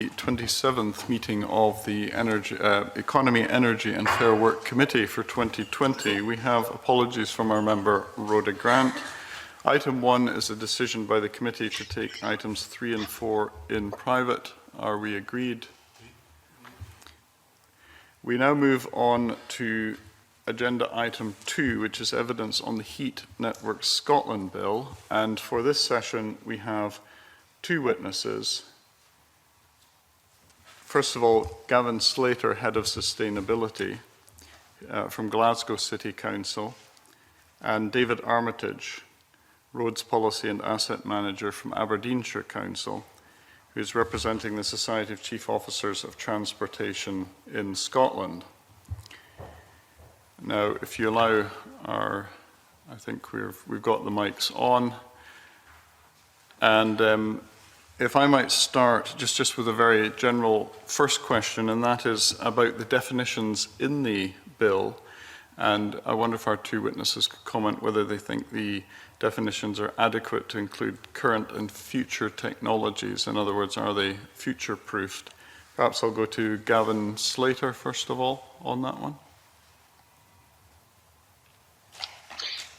27th meeting of the Economy, Energy and Fair Work Committee for 2020. We have apologies from our member Rhoda Grant. Item 1 is a decision by the committee to take items 3 and 4 in private. Are we agreed? We now move on to agenda item 2, which is evidence on the Heat Network Scotland Bill. And for this session, we have 2 witnesses. First of all, Gavin Slater, Head of Sustainability from Glasgow City Council, and David Armitage, Roads Policy and Asset Manager from Aberdeenshire Council, who is representing the Society of Chief Officers of Transportation in Scotland. Now, if you allow I think we've got the mics on, and if I might start just with a very general first question, and that is about the definitions in the bill. And I wonder if our 2 witnesses could comment whether they think the definitions are adequate to include current and future technologies. In other words, are they future-proofed? Perhaps I'll go to Gavin Slater first of all on that one.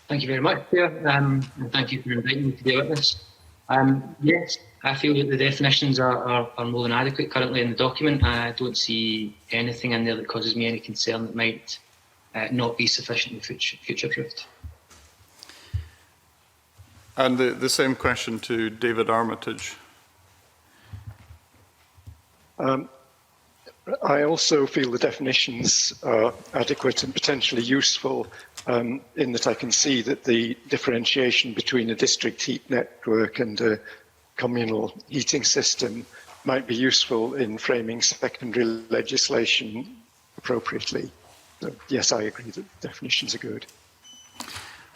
Thank you very much, Chair, and thank you for inviting me to the witness. Yes, I feel that the definitions are more than adequate currently in the document. I don't see anything in there that causes me any concern that might not be sufficiently future-proofed. And the same question to David Armitage. I also feel the definitions are adequate and potentially useful in that I can see that the differentiation between a district heat network and a communal heating system might be useful in framing secondary legislation appropriately. So, yes, I agree that definitions are good.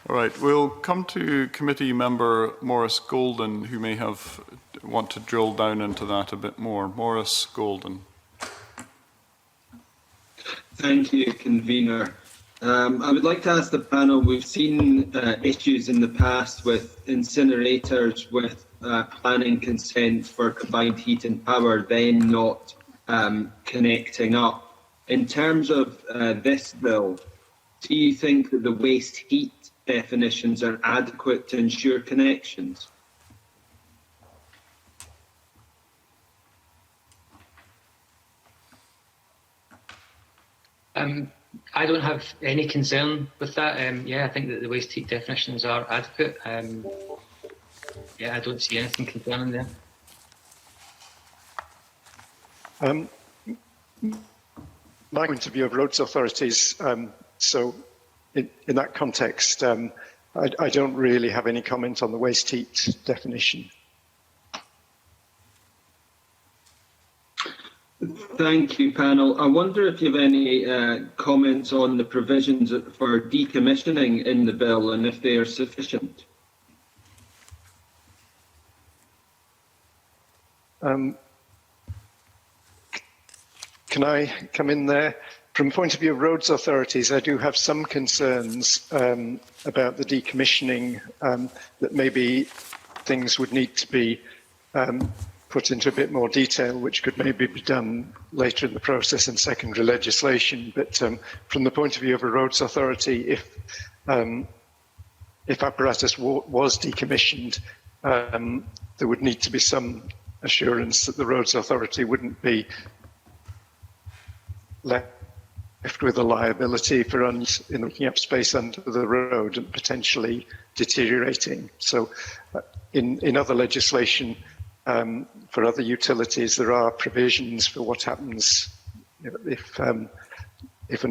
All right, we'll come to committee member Maurice Golden, who may want to drill down into that a bit more. Maurice Golden. Thank you, convener. I would like to ask the panel, we've seen issues in the past with incinerators with planning consent for combined heat and power then not connecting up. In terms of this bill, do you think that the waste heat definitions are adequate to ensure connections? I don't have any concern with that. Yeah, I think that the waste heat definitions are adequate. Yeah, I don't see anything concerning there. My point of view of roads authorities, so in that context, I don't really have any comment on the waste heat definition. Thank you, panel. I wonder if you have any comments on the provisions for decommissioning in the bill and if they are sufficient. Can I come in there? From the point of view of roads authorities, I do have some concerns about the decommissioning, that maybe things would need to be put into a bit more detail, which could maybe be done later in the process in secondary legislation. But from the point of view of a roads authority, if apparatus was decommissioned, there would need to be some assurance that the roads authority wouldn't be left with a liability for in looking up space under the road and potentially deteriorating. So in other legislation, for other utilities, there are provisions for what happens if an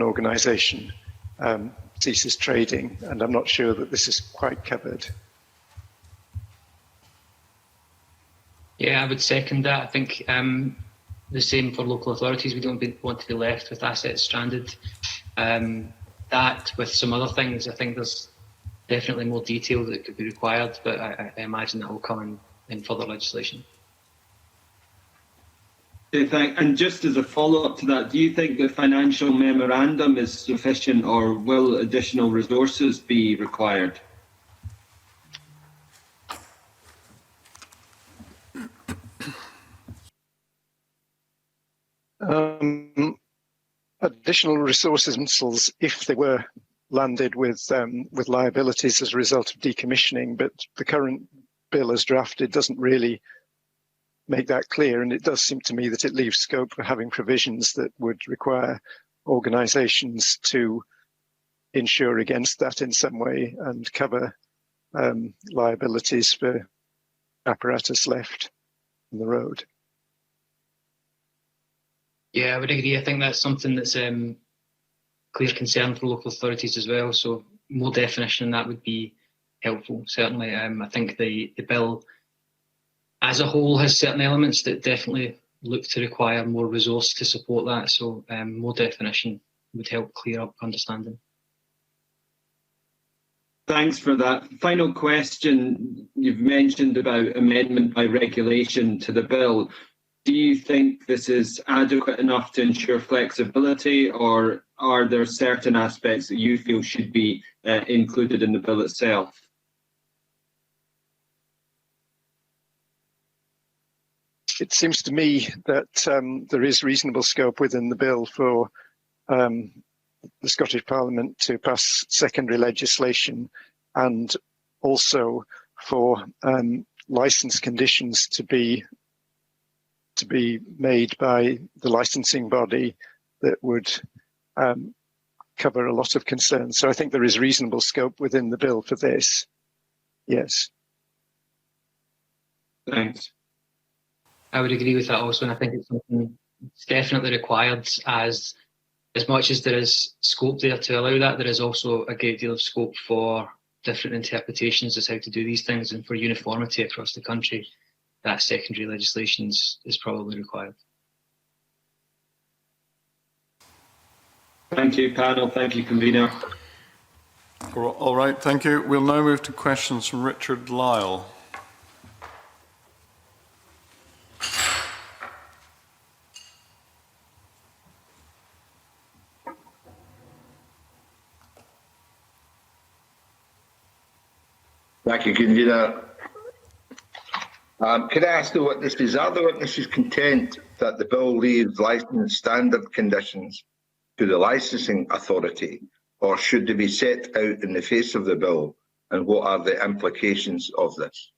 organisation ceases trading, and I'm not sure that this is quite covered. Yeah, I would second that. I think the same for local authorities. We don't want to be left with assets stranded. That with some other things, I think there's definitely more detail that could be required, but I imagine that will come in further legislation. Okay, and just as a follow-up to that, do you think the financial memorandum is sufficient or will additional resources be required? Additional resources, if they were landed with liabilities as a result of decommissioning, but the current bill as drafted doesn't really make that clear, and it does seem to me that it leaves scope for having provisions that would require organisations to insure against that in some way and cover liabilities for apparatus left on the road. Yeah, I would agree. I think that's something that's clear concern for local authorities as well. So more definition in that would be helpful, certainly. I think the bill as a whole has certain elements that definitely look to require more resource to support that. So more definition would help clear up understanding. Thanks for that. Final question. You've mentioned about amendment by regulation to the bill. Do you think this is adequate enough to ensure flexibility, or are there certain aspects that you feel should be included in the bill itself? It seems to me that there is reasonable scope within the bill for the Scottish Parliament to pass secondary legislation, and also for licence conditions to be made by the licensing body that would cover a lot of concerns. So I think there is reasonable scope within the bill for this. Yes. Thanks. I would agree with that also, and I think it's something that's definitely required. As much as there is scope there to allow that, there is also a great deal of scope for different interpretations as how to do these things, and for uniformity across the country. That secondary legislation is probably required. Thank you, panel. Thank you, convener. All right, thank you. We'll now move to questions from Richard Lyle. Thank you, convener. Could I ask the witnesses, are the witnesses content that the bill leaves licence standard conditions to the licensing authority, or should they be set out in the face of the bill, and what are the implications of this?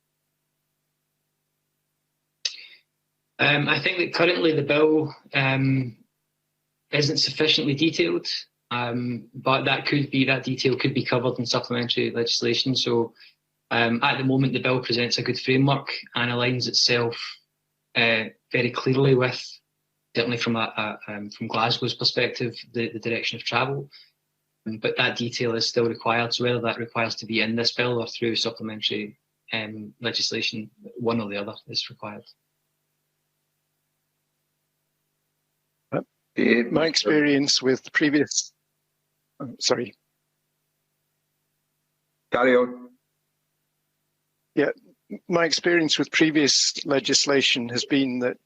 I think that currently the bill isn't sufficiently detailed, but that detail could be covered in supplementary legislation. So at the moment, the bill presents a good framework and aligns itself very clearly with, certainly from Glasgow's perspective, the direction of travel. But that detail is still required. So whether that requires to be in this bill or through supplementary legislation, one or the other is required. My experience with previous... sorry. Carry on. Yeah, my experience with previous legislation has been that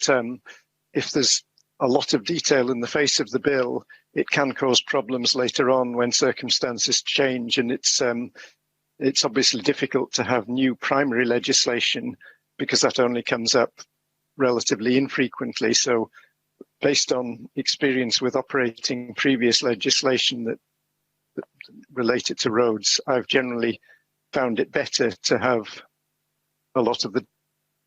if there's a lot of detail in the face of the bill, it can cause problems later on when circumstances change, and it's obviously difficult to have new primary legislation because that only comes up relatively infrequently. So based on experience with operating previous legislation that related to roads, I've generally found it better to have a lot of the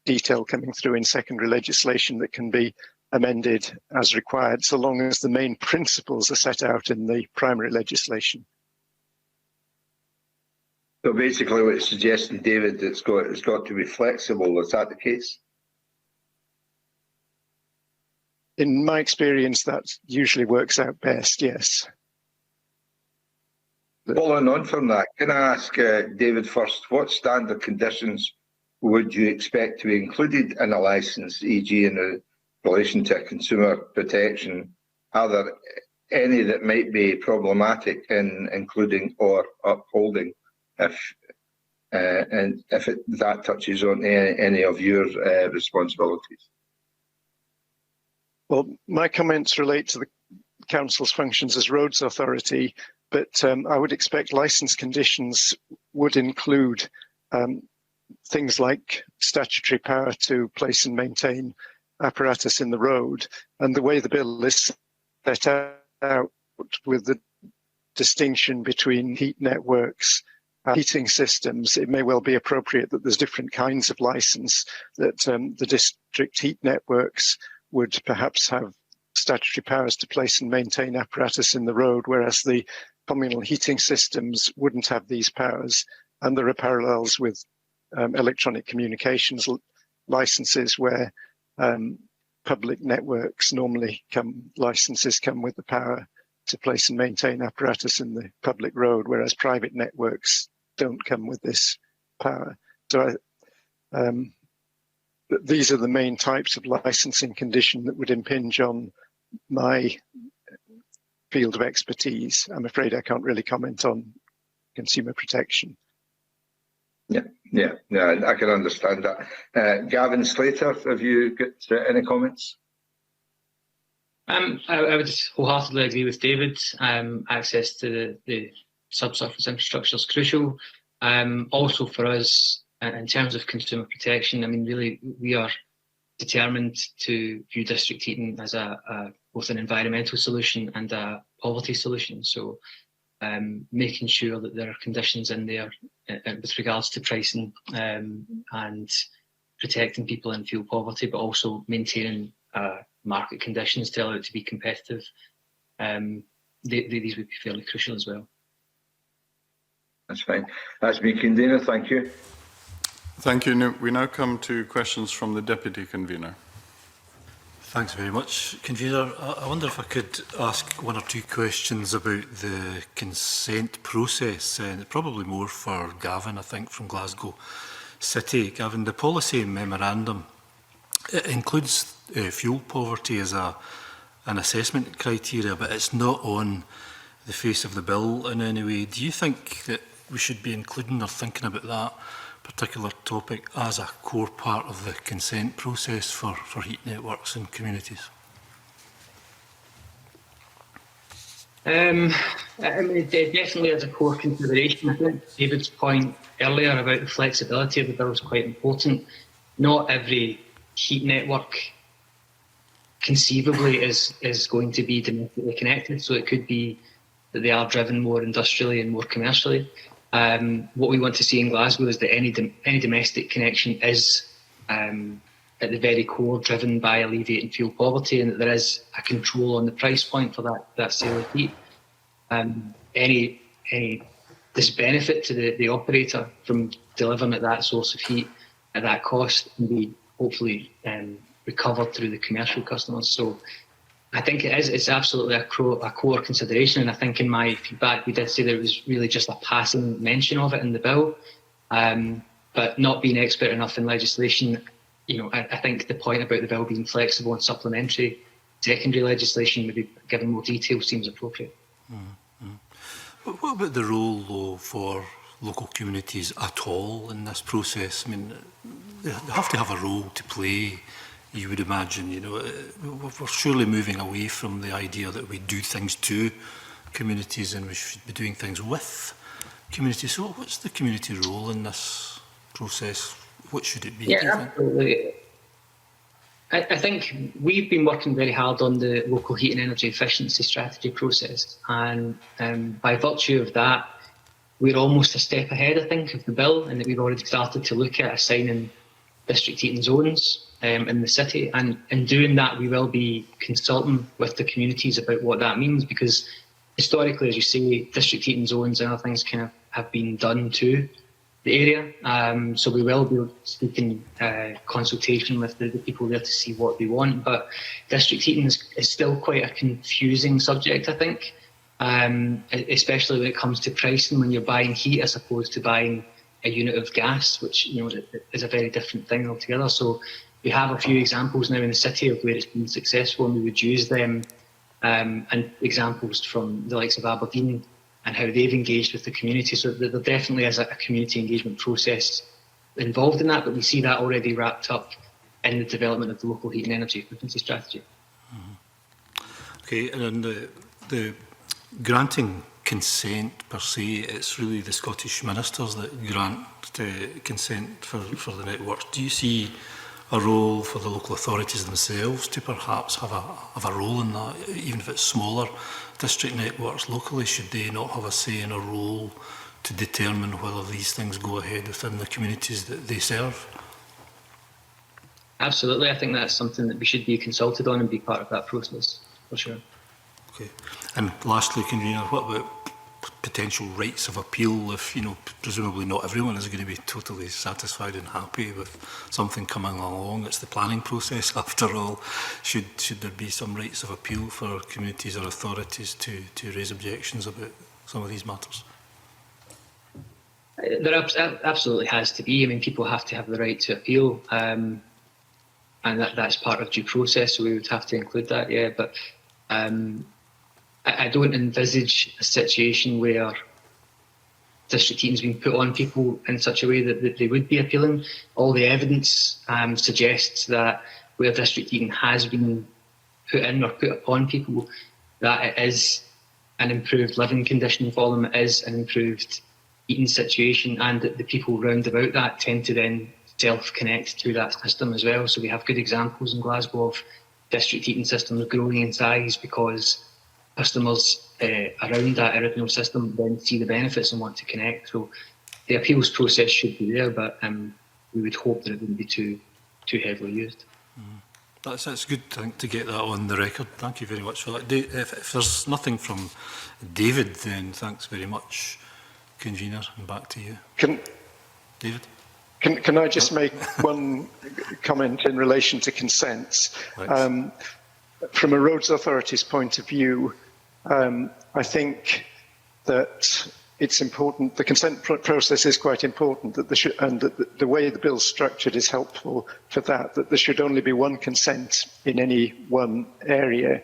detail coming through in secondary legislation that can be amended as required, so long as the main principles are set out in the primary legislation. So basically what it's suggesting, David, it's got to be flexible. Is that the case? In my experience, that usually works out best, yes. Following on from that, can I ask David first, what standard conditions would you expect to be included in a licence, e.g. in relation to consumer protection? Are there any that might be problematic in including or upholding, that touches on any of your responsibilities? Well, my comments relate to the Council's functions as roads authority, but I would expect licence conditions would include things like statutory power to place and maintain apparatus in the road. And the way the bill is set out with the distinction between heat networks and heating systems, it may well be appropriate that there's different kinds of license, that the district heat networks would perhaps have statutory powers to place and maintain apparatus in the road, whereas the communal heating systems wouldn't have these powers. And there are parallels with electronic communications licenses where public networks normally licenses come with the power to place and maintain apparatus in the public road, whereas private networks don't come with this power. So these are the main types of licensing condition that would impinge on my field of expertise. I'm afraid I can't really comment on consumer protection. Yeah, I can understand that. Gavin Slater, have you got any comments? I would wholeheartedly agree with David. Access to the subsurface infrastructure is crucial. Also for us, in terms of consumer protection, I mean, really, we are determined to view district heating as both an environmental solution and a poverty solution. So making sure that there are conditions in there with regards to pricing and protecting people in fuel poverty, but also maintaining market conditions to allow it to be competitive. These would be fairly crucial as well. That's fine. That's me, convener. Thank you. Thank you. We now come to questions from the Deputy Convener. Thanks very much, Convener. I wonder if I could ask one or two questions about the consent process, and probably more for Gavin, I think, from Glasgow City. Gavin, the policy memorandum, it includes fuel poverty as an assessment criteria, but it's not on the face of the bill in any way. Do you think that we should be including or thinking about that particular topic as a core part of the consent process for heat networks and communities? I mean, it definitely is a core consideration. I think David's point earlier about the flexibility of the bill is quite important. Not every heat network conceivably is going to be domestically connected, so it could be that they are driven more industrially and more commercially. What we want to see in Glasgow is that any domestic connection is at the very core driven by alleviating fuel poverty, and that there is a control on the price point for that sale of heat. Any disbenefit to the operator from delivering at that source of heat at that cost can be hopefully recovered through the commercial customers. So I think it's absolutely a core consideration, and I think in my feedback we did say there was really just a passing mention of it in the bill, but not being expert enough in legislation, I think the point about the bill being flexible and supplementary secondary legislation, maybe given more detail, seems appropriate. What about the role, though, for local communities at all in this process? I mean, they have to have a role to play, you would imagine. We're surely moving away from the idea that we do things to communities and we should be doing things with communities. So what's the community role in this process? What should it be? Yeah, absolutely. I think we've been working very hard on the local heat and energy efficiency strategy process, and by virtue of that, we're almost a step ahead, I think, of the bill, and that we've already started to look at assigning district heating zones in the city, and in doing that we will be consulting with the communities about what that means, because historically, as you say, district heating zones and other things kind of have been done to the area, so we will be seeking consultation with the people there to see what they want. But district heating is still quite a confusing subject, I think, especially when it comes to pricing, when you're buying heat as opposed to buying a unit of gas, which is a very different thing altogether. So we have a few examples now in the city of where it's been successful, and we would use them, and examples from the likes of Aberdeen and how they've engaged with the community. So there definitely is a community engagement process involved in that, but we see that already wrapped up in the development of the local heat and energy efficiency strategy. Okay, and the granting consent per se, it's really the Scottish ministers that grant consent for the networks. Do you see a role for the local authorities themselves to perhaps have a role in that, even if it's smaller district networks locally? Should they not have a say in a role to determine whether these things go ahead within the communities that they serve? Absolutely, I think that's something that we should be consulted on and be part of that process, for sure. Okay. And lastly, Convener, what about potential rights of appeal if, presumably not everyone is going to be totally satisfied and happy with something coming along? It's the planning process after all. Should there be some rights of appeal for communities or authorities to raise objections about some of these matters? There absolutely has to be. I mean, people have to have the right to appeal, and that's part of due process, so we would have to include that, yeah. But I don't envisage a situation where district heating has been put on people in such a way that they would be appealing. All the evidence suggests that where district heating has been put in or put upon people, that it is an improved living condition for them, it is an improved eating situation, and that the people round about that tend to then self-connect to that system as well. So we have good examples in Glasgow of district heating systems growing in size because customers around that original system then see the benefits and want to connect. So the appeals process should be there, but we would hope that it wouldn't be too heavily used. That's good to get that on the record. Thank you very much for that. If there's nothing from David, then thanks very much, Convener, and back to you. David? Can I just make one comment in relation to consents? Right. From a roads authority's point of view, I think that it's important. The consent process is quite important, and that the way the bill's structured is helpful for that. That there should only be one consent in any one area,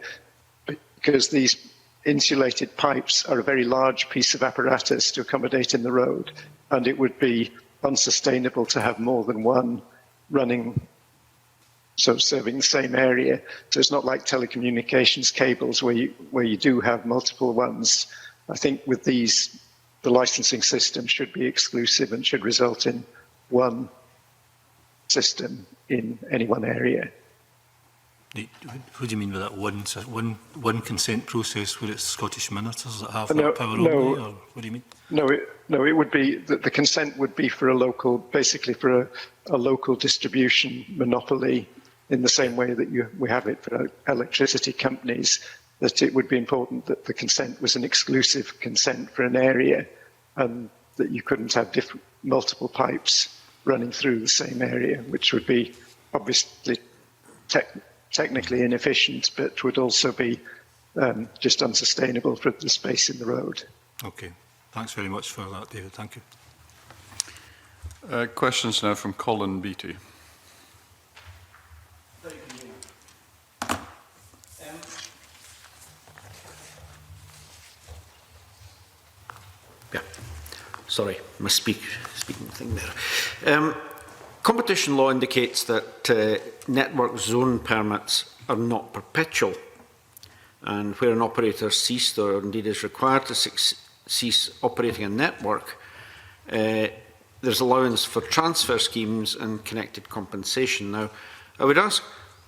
because these insulated pipes are a very large piece of apparatus to accommodate in the road, and it would be unsustainable to have more than one running, so serving the same area. So it's not like telecommunications cables where you do have multiple ones. I think with these, the licensing system should be exclusive and should result in one system in any one area. What do you mean by that? One consent process where it's Scottish ministers that have that power only, or what do you mean? No, it would be that the consent would be for basically for a local distribution monopoly, in the same way that we have it for electricity companies. That it would be important that the consent was an exclusive consent for an area, and that you couldn't have multiple pipes running through the same area, which would be obviously technically inefficient, but would also be just unsustainable for the space in the road. Okay, thanks very much for that, David. Thank you. Questions now from Colin Beattie. Yeah, sorry, my speaking thing there. Competition law indicates that network zone permits are not perpetual, and where an operator ceased or indeed is required to cease operating a network, there's allowance for transfer schemes and connected compensation. Now, I would ask,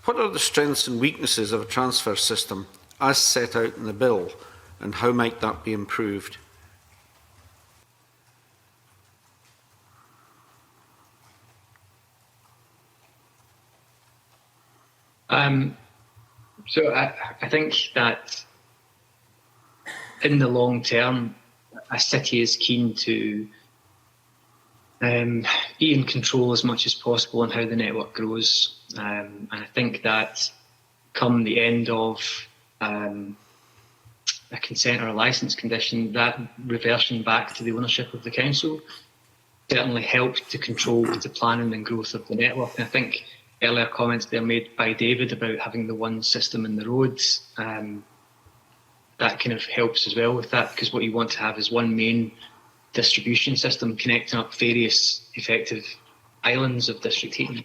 what are the strengths and weaknesses of a transfer system as set out in the bill, and how might that be improved? So I think that in the long term, a city is keen to be in control as much as possible on how the network grows. And I think that come the end of a consent or a licence condition, that reversion back to the ownership of the council certainly helped to control the planning and growth of the network. And I think earlier comments there made by David about having the one system in the roads, that kind of helps as well with that, because what you want to have is one main distribution system connecting up various effective islands of district heating.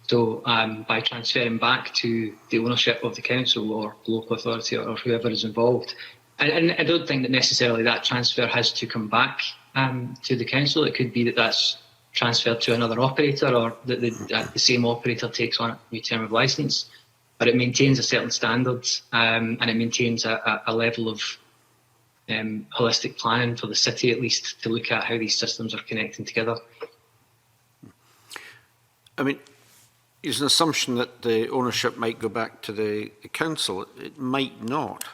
So by transferring back to the ownership of the council or local authority or whoever is involved, and I don't think that necessarily that transfer has to come back to the council. It could be that that's transferred to another operator, or that the same operator takes on a new term of licence. But it maintains a certain standard, and it maintains a level of holistic planning for the city, at least, to look at how these systems are connecting together. I mean, it's an assumption that the ownership might go back to the council. It might not.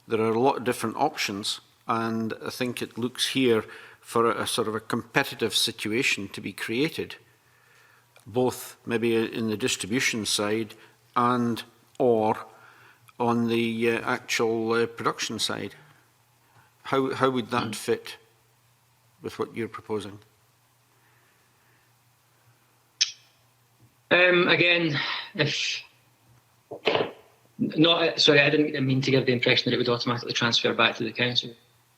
There are a lot of different options, and I think it looks here for a sort of a competitive situation to be created, both maybe in the distribution side and or on the actual production side. How would that fit with what you're proposing? Again, sorry, I didn't mean to give the impression that it would automatically transfer back to the council.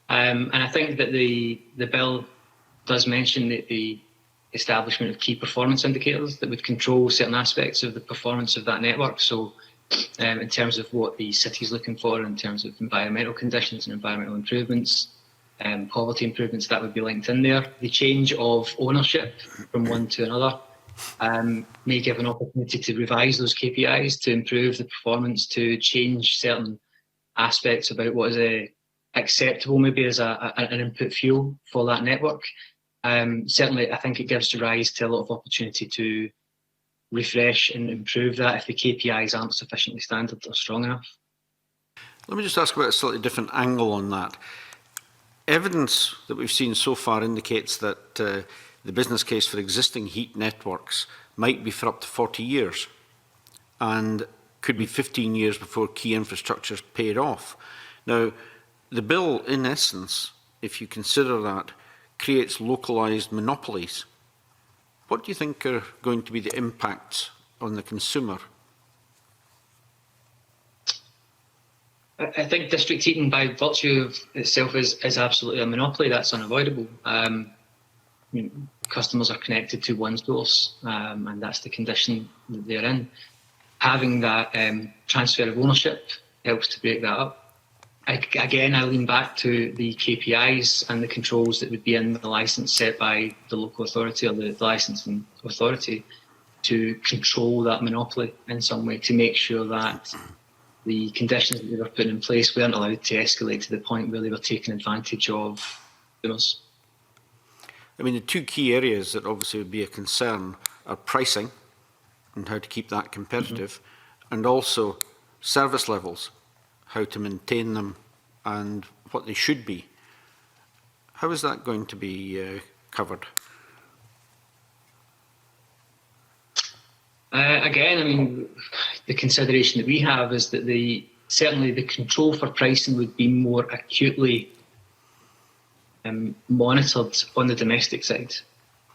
And I think that the bill does mention the establishment of key performance indicators that would control certain aspects of the performance of that network. So in terms of what the city is looking for, in terms of environmental conditions and environmental improvements, poverty improvements, that would be linked in there. The change of ownership from one to another may give an opportunity to revise those KPIs, to improve the performance, to change certain aspects about what is acceptable maybe as an input fuel for that network. Certainly, I think it gives rise to a lot of opportunity to refresh and improve that if the KPIs aren't sufficiently standard or strong enough. Let me just ask about a slightly different angle on that. Evidence that we've seen so far indicates that the business case for existing heat networks might be for up to 40 years and could be 15 years before key infrastructure is paid off. Now, the bill, in essence, if you consider that, creates localised monopolies. What do you think are going to be the impacts on the consumer? I think district heating, by virtue of itself, is absolutely a monopoly. That's unavoidable. Customers are connected to one source, and that's the condition that they're in. Having that transfer of ownership helps to break that up. Again, I lean back to the KPIs and the controls that would be in the licence set by the local authority or the licensing authority to control that monopoly in some way, to make sure that the conditions that they were putting in place weren't allowed to escalate to the point where they were taking advantage of consumers. I mean, the two key areas that obviously would be a concern are pricing and how to keep that competitive, and also service levels, how to maintain them and what they should be. How is that going to be covered? Again, I mean, the consideration that we have is that certainly the control for pricing would be more acutely monitored on the domestic side.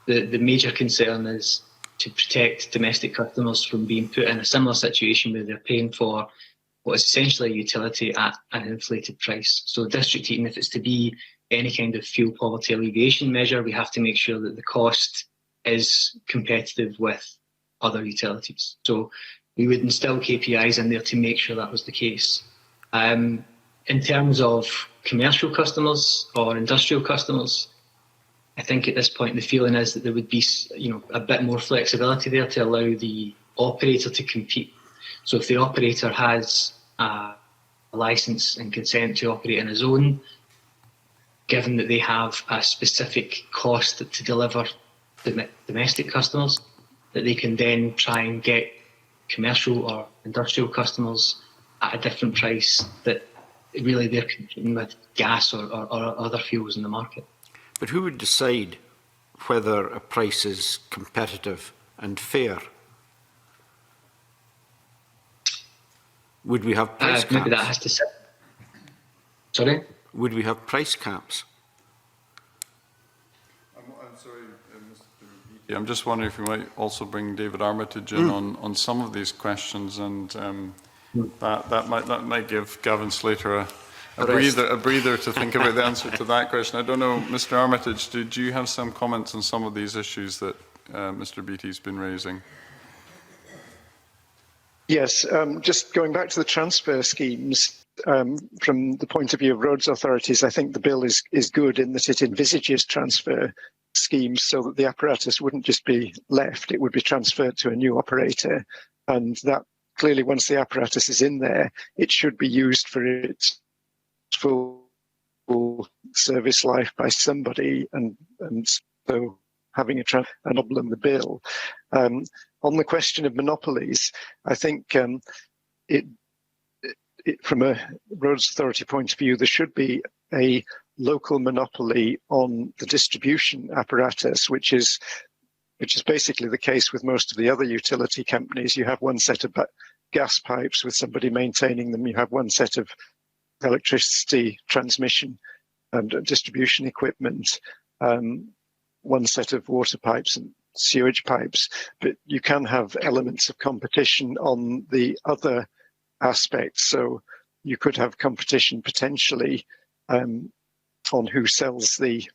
The major concern is to protect domestic customers from being put in a similar situation where they're paying for what is essentially a utility at an inflated price. So district heating, if it's to be any kind of fuel poverty alleviation measure, we have to make sure that the cost is competitive with other utilities. So we would instill KPIs in there to make sure that was the case. In terms of commercial customers or industrial customers, I think at this point the feeling is that there would be, a bit more flexibility there to allow the operator to compete. So if the operator has a licence and consent to operate in a zone, given that they have a specific cost to deliver domestic customers, that they can then try and get commercial or industrial customers at a different price that really they're competing with gas or other fuels in the market. But who would decide whether a price is competitive and fair? Would we have price caps? Maybe that has to sit. Sorry? Would we have price caps? I'm sorry, Mr. Beattie. I'm just wondering if we might also bring David Armitage in on some of these questions, and that might give Gavin Slater a breather to think about the answer to that question. I don't know, Mr. Armitage, did you have some comments on some of these issues that Mr. Beattie's been raising? Yes, just going back to the transfer schemes, from the point of view of roads authorities, I think the bill is good in that it envisages transfer schemes so that the apparatus wouldn't just be left, it would be transferred to a new operator. And that clearly, once the apparatus is in there, it should be used for its full service life by somebody, and so having a problem in the bill. On the question of monopolies, I think from a roads authority point of view, there should be a local monopoly on the distribution apparatus, which is basically the case with most of the other utility companies. You have one set of gas pipes with somebody maintaining them. You have one set of electricity transmission and distribution equipment, one set of water pipes and sewage pipes. But you can have elements of competition on the other aspects. So you could have competition potentially on who sells the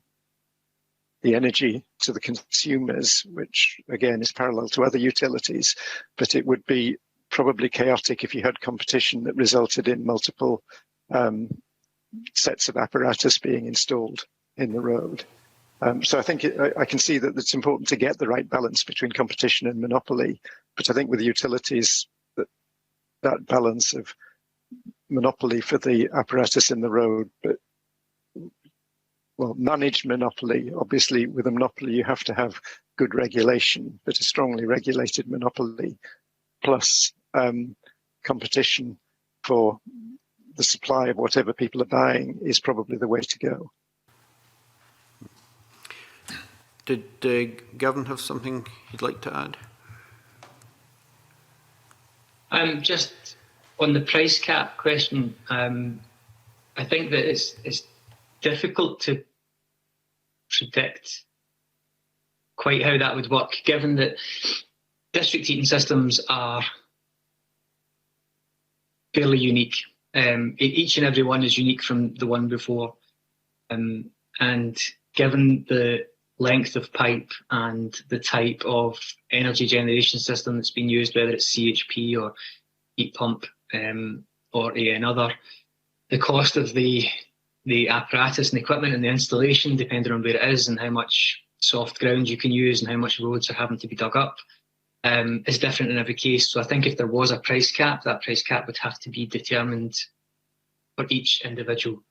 energy to the consumers, which again is parallel to other utilities, but it would be probably chaotic if you had competition that resulted in multiple sets of apparatus being installed in the road. So I think I can see that it's important to get the right balance between competition and monopoly, but I think with utilities, that balance of monopoly for the apparatus in the road, but managed monopoly. Obviously, with a monopoly, you have to have good regulation, but a strongly regulated monopoly plus competition for the supply of whatever people are buying is probably the way to go. Did Gavin have something he'd like to add? Just on the price cap question, I think that it's difficult to predict quite how that would work, given that district heating systems are fairly unique. Each and every one is unique from the one before. And given the length of pipe and the type of energy generation system that's been used, whether it's CHP or heat pump or another, the cost of the apparatus and equipment and the installation, depending on where it is and how much soft ground you can use and how much roads are having to be dug up, is different in every case. So I think if there was a price cap, that price cap would have to be determined for each individual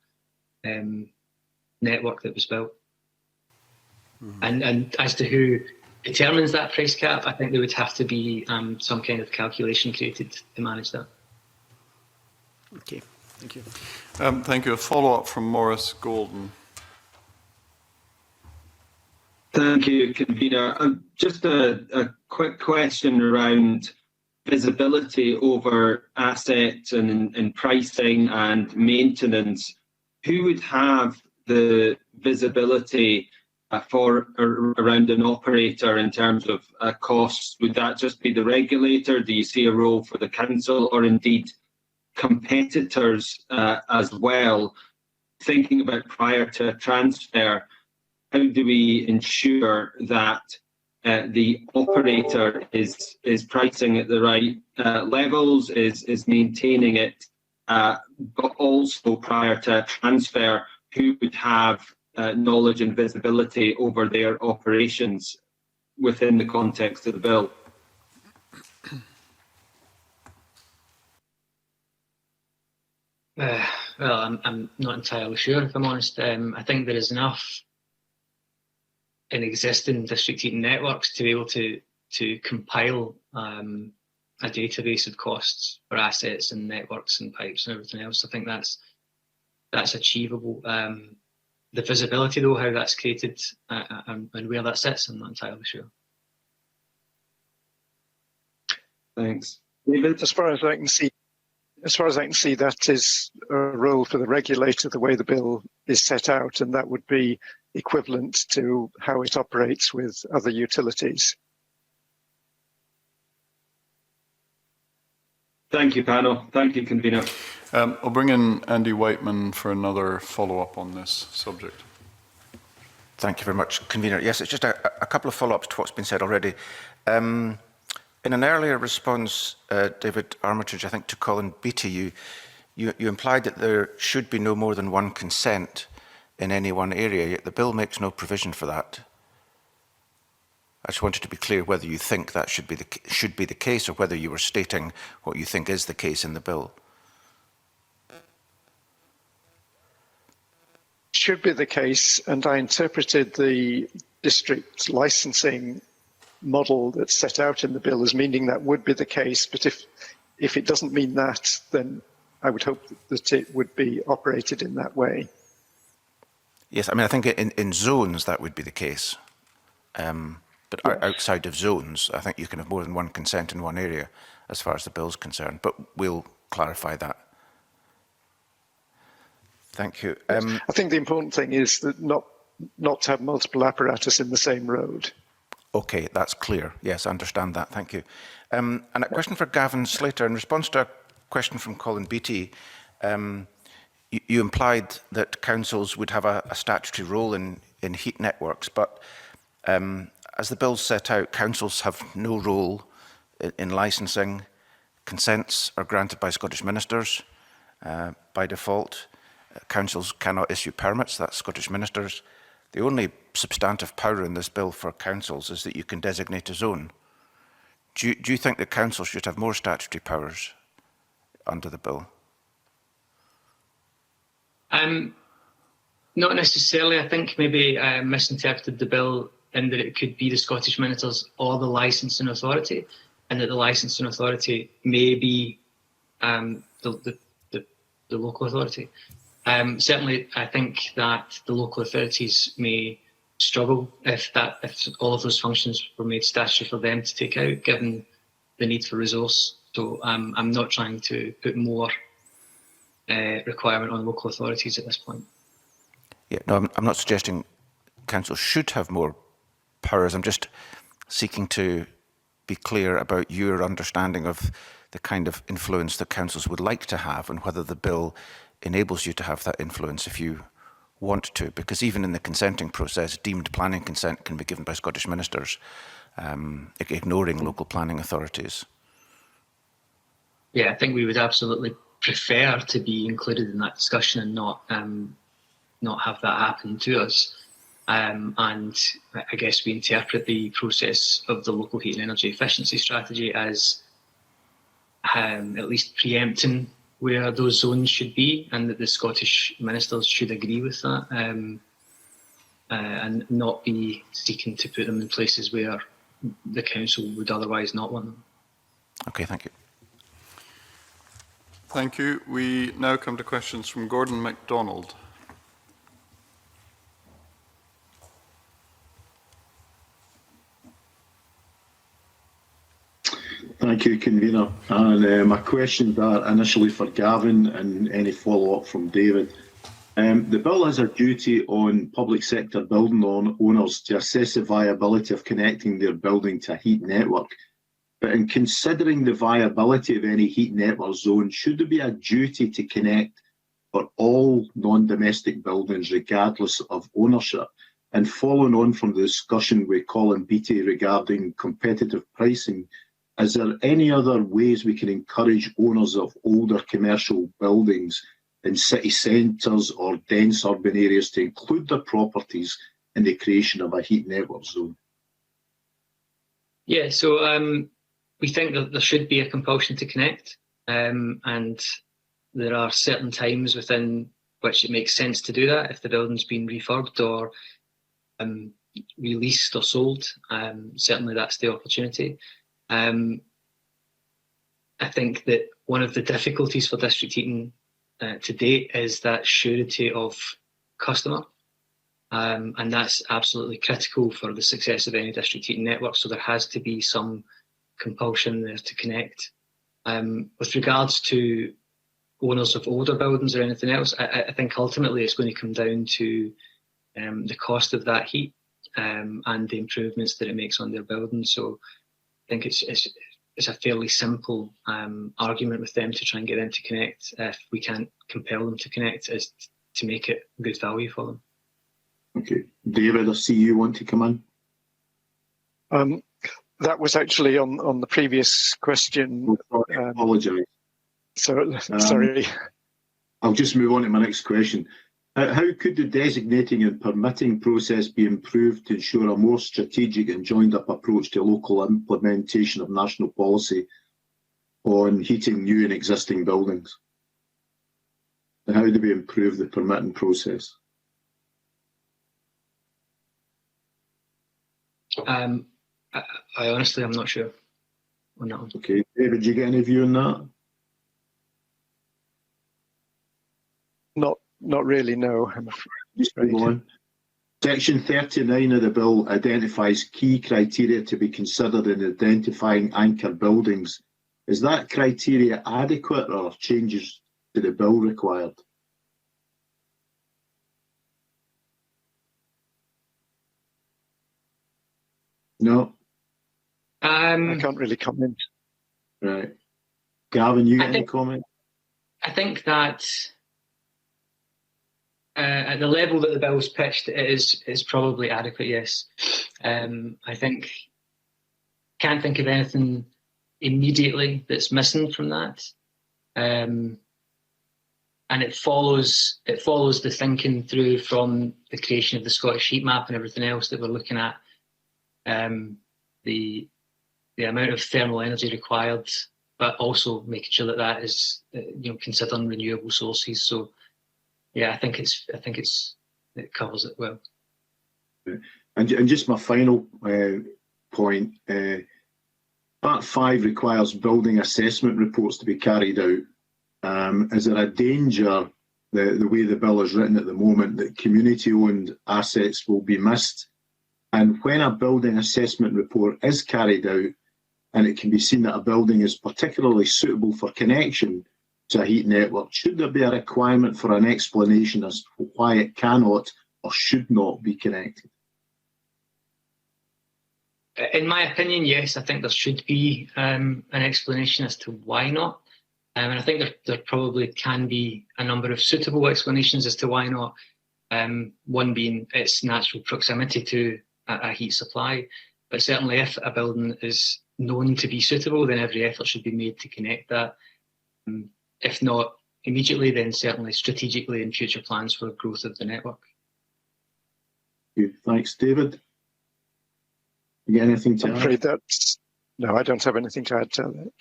network that was built. And as to who determines that price cap, I think there would have to be some kind of calculation created to manage that. Okay, thank you. Thank you. A follow-up from Maurice Golden. Thank you, Convener. Just a quick question around visibility over assets and pricing and maintenance. Who would have the visibility around an operator in terms of costs? Would that just be the regulator? Do you see a role for the council, or indeed competitors as well? Thinking about prior to a transfer, how do we ensure that the operator is pricing at the right levels, is maintaining it, but also prior to a transfer, who would have knowledge and visibility over their operations within the context of the bill? Well, I'm not entirely sure, if I'm honest. I think there is enough in existing district heating networks to be able to compile a database of costs for assets and networks and pipes and everything else. I think that's achievable. The visibility, though, how that's created and where that sits, I'm not entirely sure. Thanks. David? As far as I can see, that is a role for the regulator, the way the bill is set out, and that would be equivalent to how it operates with other utilities. Thank you, panel. Thank you, Convener. I'll bring in Andy Whiteman for another follow-up on this subject. Thank you very much, Convener. Yes, it's just a couple of follow-ups to what's been said already. In an earlier response, David Armitage, I think to Colin Beattie, you implied that there should be no more than one consent in any one area, yet the bill makes no provision for that. I just wanted to be clear whether you think that should be the case, or whether you were stating what you think is the case in the bill. Should be the case, and I interpreted the district licensing model that's set out in the bill as meaning that would be the case. But if it doesn't mean that, then I would hope that it would be operated in that way. Yes, I mean, I think in zones that would be the case. But outside of zones, I think you can have more than one consent in one area as far as the bill's concerned. But we'll clarify that. Thank you. I think the important thing is that not to have multiple apparatus in the same road. Okay, that's clear. Yes, I understand that. Thank you. And a question for Gavin Slater. In response to a question from Colin Beattie, you implied that councils would have a statutory role in heat networks, but as the bill set out, councils have no role in licensing. Consents are granted by Scottish ministers by default. Councils cannot issue permits, that's Scottish ministers. The only substantive power in this bill for councils is that you can designate a zone. Do you think that councils should have more statutory powers under the bill? Not necessarily. I think maybe I misinterpreted the bill in that it could be the Scottish ministers or the licensing authority, and that the licensing authority may be the local authority. Certainly, I think that the local authorities may struggle if all of those functions were made statutory for them to take out, given the need for resource. So I'm not trying to put more requirement on local authorities at this point. Yeah, no, I'm not suggesting councils should have more powers. I'm just seeking to be clear about your understanding of the kind of influence that councils would like to have, and whether the bill enables you to have that influence if you want to. Because even in the consenting process, deemed planning consent can be given by Scottish ministers, ignoring local planning authorities. Yeah, I think we would absolutely prefer to be included in that discussion and not have that happen to us. And I guess we interpret the process of the local heat and energy efficiency strategy as at least preempting where those zones should be, and that the Scottish ministers should agree with that, and not be seeking to put them in places where the council would otherwise not want them. Okay, thank you. Thank you. We now come to questions from Gordon MacDonald. Thank you, Convener. And my questions are initially for Gavin and any follow-up from David. The bill has a duty on public sector building owners to assess the viability of connecting their building to a heat network. But in considering the viability of any heat network zone, should there be a duty to connect for all non-domestic buildings regardless of ownership? And following on from the discussion with Colin Beattie regarding competitive pricing, is there any other ways we can encourage owners of older commercial buildings in city centres or dense urban areas to include their properties in the creation of a heat network zone? Yeah, so we think that there should be a compulsion to connect, and there are certain times within which it makes sense to do that if the building's been refurbed or released or sold. Certainly that's the opportunity. I think that one of the difficulties for district heating to date is that surety of customer, and that's absolutely critical for the success of any district heating network. So there has to be some compulsion there to connect. With regards to owners of older buildings or anything else, I think ultimately it's going to come down to the cost of that heat and the improvements that it makes on their building. So I think it's a fairly simple argument with them to try and get them to connect. If we can't compel them to connect, is to make it good value for them. Okay, David, I see you want to come in. That was actually on the previous question. I apologise. Sorry. I'll just move on to my next question. How could the designating and permitting process be improved to ensure a more strategic and joined-up approach to local implementation of national policy on heating new and existing buildings? And how do we improve the permitting process? I honestly, I'm not sure on that one. Okay, David, do you get any view on that? Not really, no. I'm Just afraid. move on. Section 39 of the bill identifies key criteria to be considered in identifying anchor buildings. Is that criteria adequate or are changes to the bill required? No? I can't really comment. Right. Gavin, you I got any think- comment? I think that at the level that the bill's pitched, it is probably adequate. Yes, I can't think of anything immediately that's missing from that, and it follows the thinking through from the creation of the Scottish heat map and everything else that we're looking at, the amount of thermal energy required, but also making sure that is considering renewable sources. So yeah, I think it covers it well. And just my final point, Part 5 requires building assessment reports to be carried out. Is there a danger, the way the bill is written at the moment, that community-owned assets will be missed? And when a building assessment report is carried out, and it can be seen that a building is particularly suitable for connection to a heat network, should there be a requirement for an explanation as to why it cannot or should not be connected? In my opinion, yes, I think there should be an explanation as to why not. And I think there probably can be a number of suitable explanations as to why not. One being its natural proximity to a heat supply. But certainly if a building is known to be suitable, then every effort should be made to connect that. If not immediately, then certainly strategically in future plans for growth of the network. Thanks, David. You got anything to I'm add? afraid no, I don't have anything to add to that.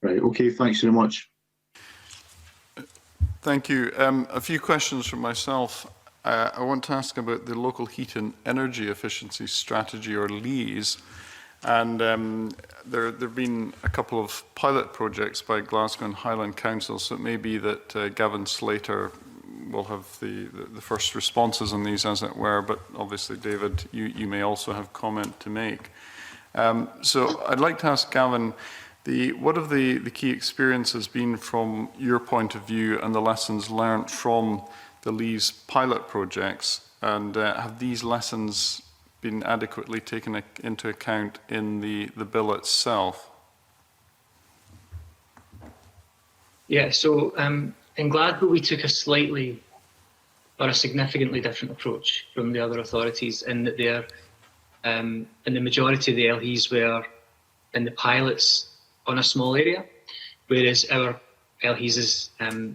Right, okay, thanks very much. Thank you. A few questions from myself. I want to ask about the local heat and energy efficiency strategy, or LEES. And there have been a couple of pilot projects by Glasgow and Highland Council, so it may be that Gavin Slater will have the first responses on these, as it were, but obviously, David, you may also have comment to make. So I'd like to ask Gavin, what have the key experiences been from your point of view and the lessons learnt from the LEES pilot projects, and have these lessons been adequately taken into account in the bill itself? Yeah, so in Glasgow we took a slightly or a significantly different approach from the other authorities, in that in the majority of the LEs were in the pilots on a small area, whereas our LEs is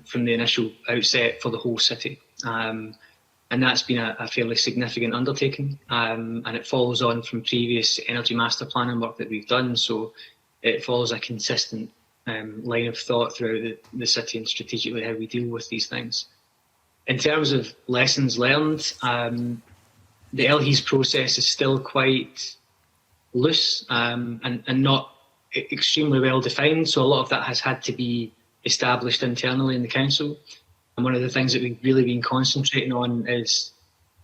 from the initial outset for the whole city. And that's been a fairly significant undertaking, and it follows on from previous energy master planning work that we've done. So it follows a consistent line of thought throughout the city and strategically how we deal with these things. In terms of lessons learned, the LEs process is still quite loose and not extremely well defined. So a lot of that has had to be established internally in the council. And one of the things that we've really been concentrating on is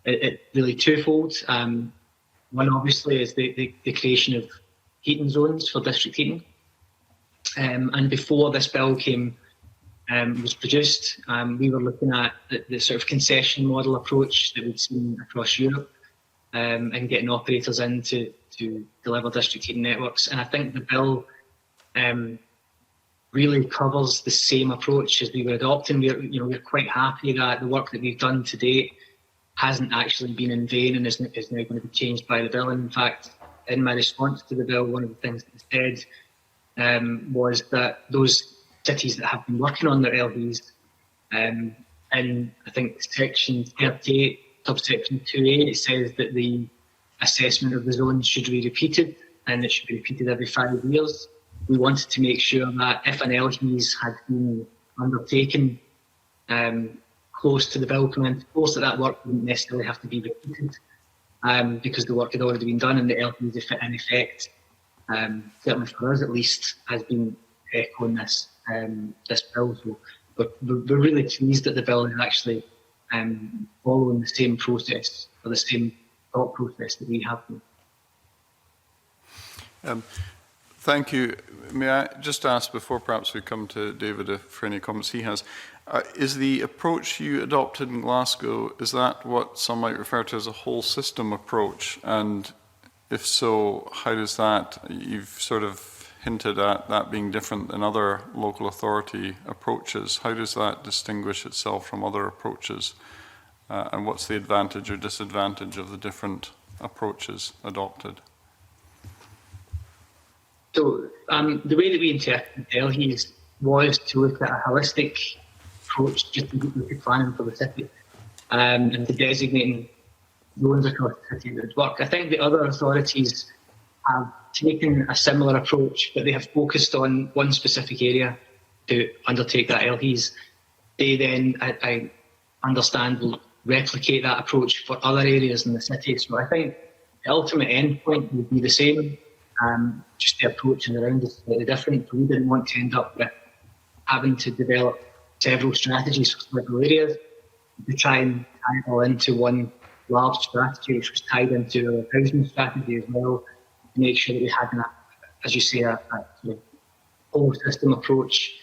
it really twofold. One, obviously, is the creation of heating zones for district heating. And before this bill was produced, we were looking at the sort of concession model approach that we've seen across Europe, and getting operators in to deliver district heating networks. And I think the bill really covers the same approach as we were adopting. We're quite happy that the work that we've done to date hasn't actually been in vain and is now going to be changed by the bill. And in fact, in my response to the bill, one of the things that it said was that those cities that have been working on their LEs in, I think, section 38, subsection 2A, it says that the assessment of the zones should be repeated, and it should be repeated every 5 years. We wanted to make sure that if an LHES had been undertaken close to the bill coming close to that work wouldn't necessarily have to be repeated because the work had already been done and the LHES in effect, certainly for us at least, has been echoing this bill. So we're really pleased that the bill is actually following the same process or the same thought process that we have been. Thank you. May I just ask, before perhaps we come to David for any comments he has, is the approach you adopted in Glasgow, is that what some might refer to as a whole system approach? And if so, how does that, you've sort of hinted at that being different than other local authority approaches. How does that distinguish itself from other approaches? And what's the advantage or disadvantage of the different approaches adopted? So the way that we interpreted LHES was to look at a holistic approach just to look at planning for the city and to designating zones across the city that would work. I think the other authorities have taken a similar approach, but they have focused on one specific area to undertake that LHES. They then, I understand, will replicate that approach for other areas in the city. So I think the ultimate endpoint would be the same. Just the approach and around is slightly different. We didn't want to end up with having to develop several strategies for several areas to try and tie it all into one large strategy, which was tied into a housing strategy as well, to make sure that we had, as you say, a sort of whole system approach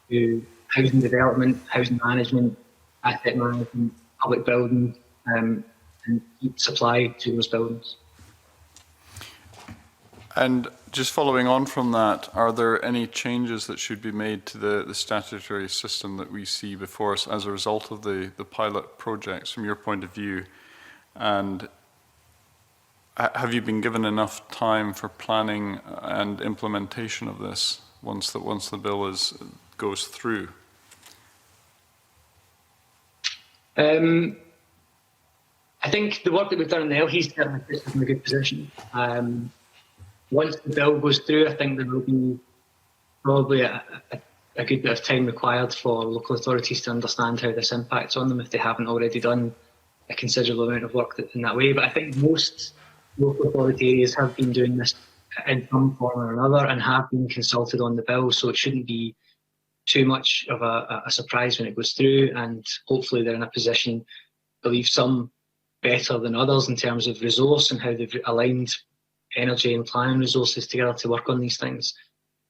to housing development, housing management, asset management, public buildings, and heat supply to those buildings. And just following on from that, are there any changes that should be made to the statutory system that we see before us as a result of the pilot projects from your point of view? And have you been given enough time for planning and implementation of this once the bill goes through? I think the work that we've done in the LHES certainly puts us in a good position. Once the bill goes through, I think there will be probably a good bit of time required for local authorities to understand how this impacts on them if they haven't already done a considerable amount of work in that way. But I think most local authority areas have been doing this in some form or another and have been consulted on the bill, so it shouldn't be too much of a surprise when it goes through, and hopefully they're in a position, I believe some better than others in terms of resource and how they've aligned energy and planning resources together to work on these things.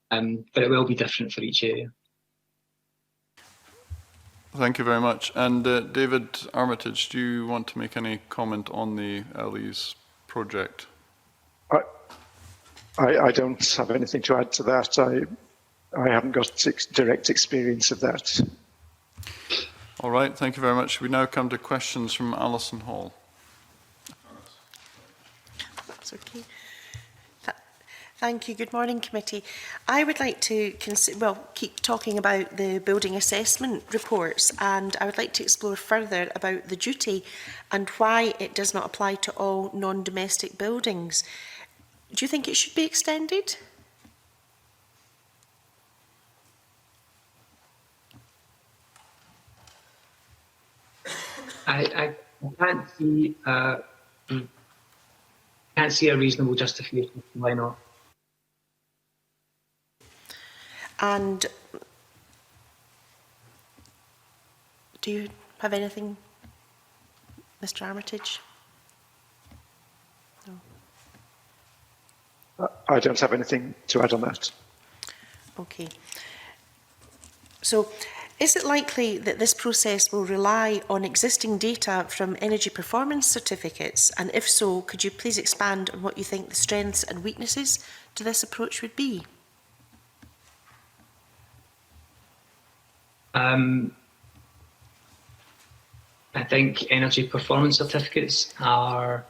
But it will be different for each area. Thank you very much. And David Armitage, do you want to make any comment on the LHES project? I don't have anything to add to that. I haven't got direct experience of that. All right, thank you very much. We now come to questions from Alison Hall. That's okay. Thank you. Good morning, committee. I would like to keep talking about the building assessment reports, and I would like to explore further about the duty and why it does not apply to all non-domestic buildings. Do you think it should be extended? I can't see a reasonable justification for why not. And do you have anything, Mr. Armitage? No. I don't have anything to add on that. Okay. So, is it likely that this process will rely on existing data from energy performance certificates? And if so, could you please expand on what you think the strengths and weaknesses to this approach would be? I think energy performance certificates are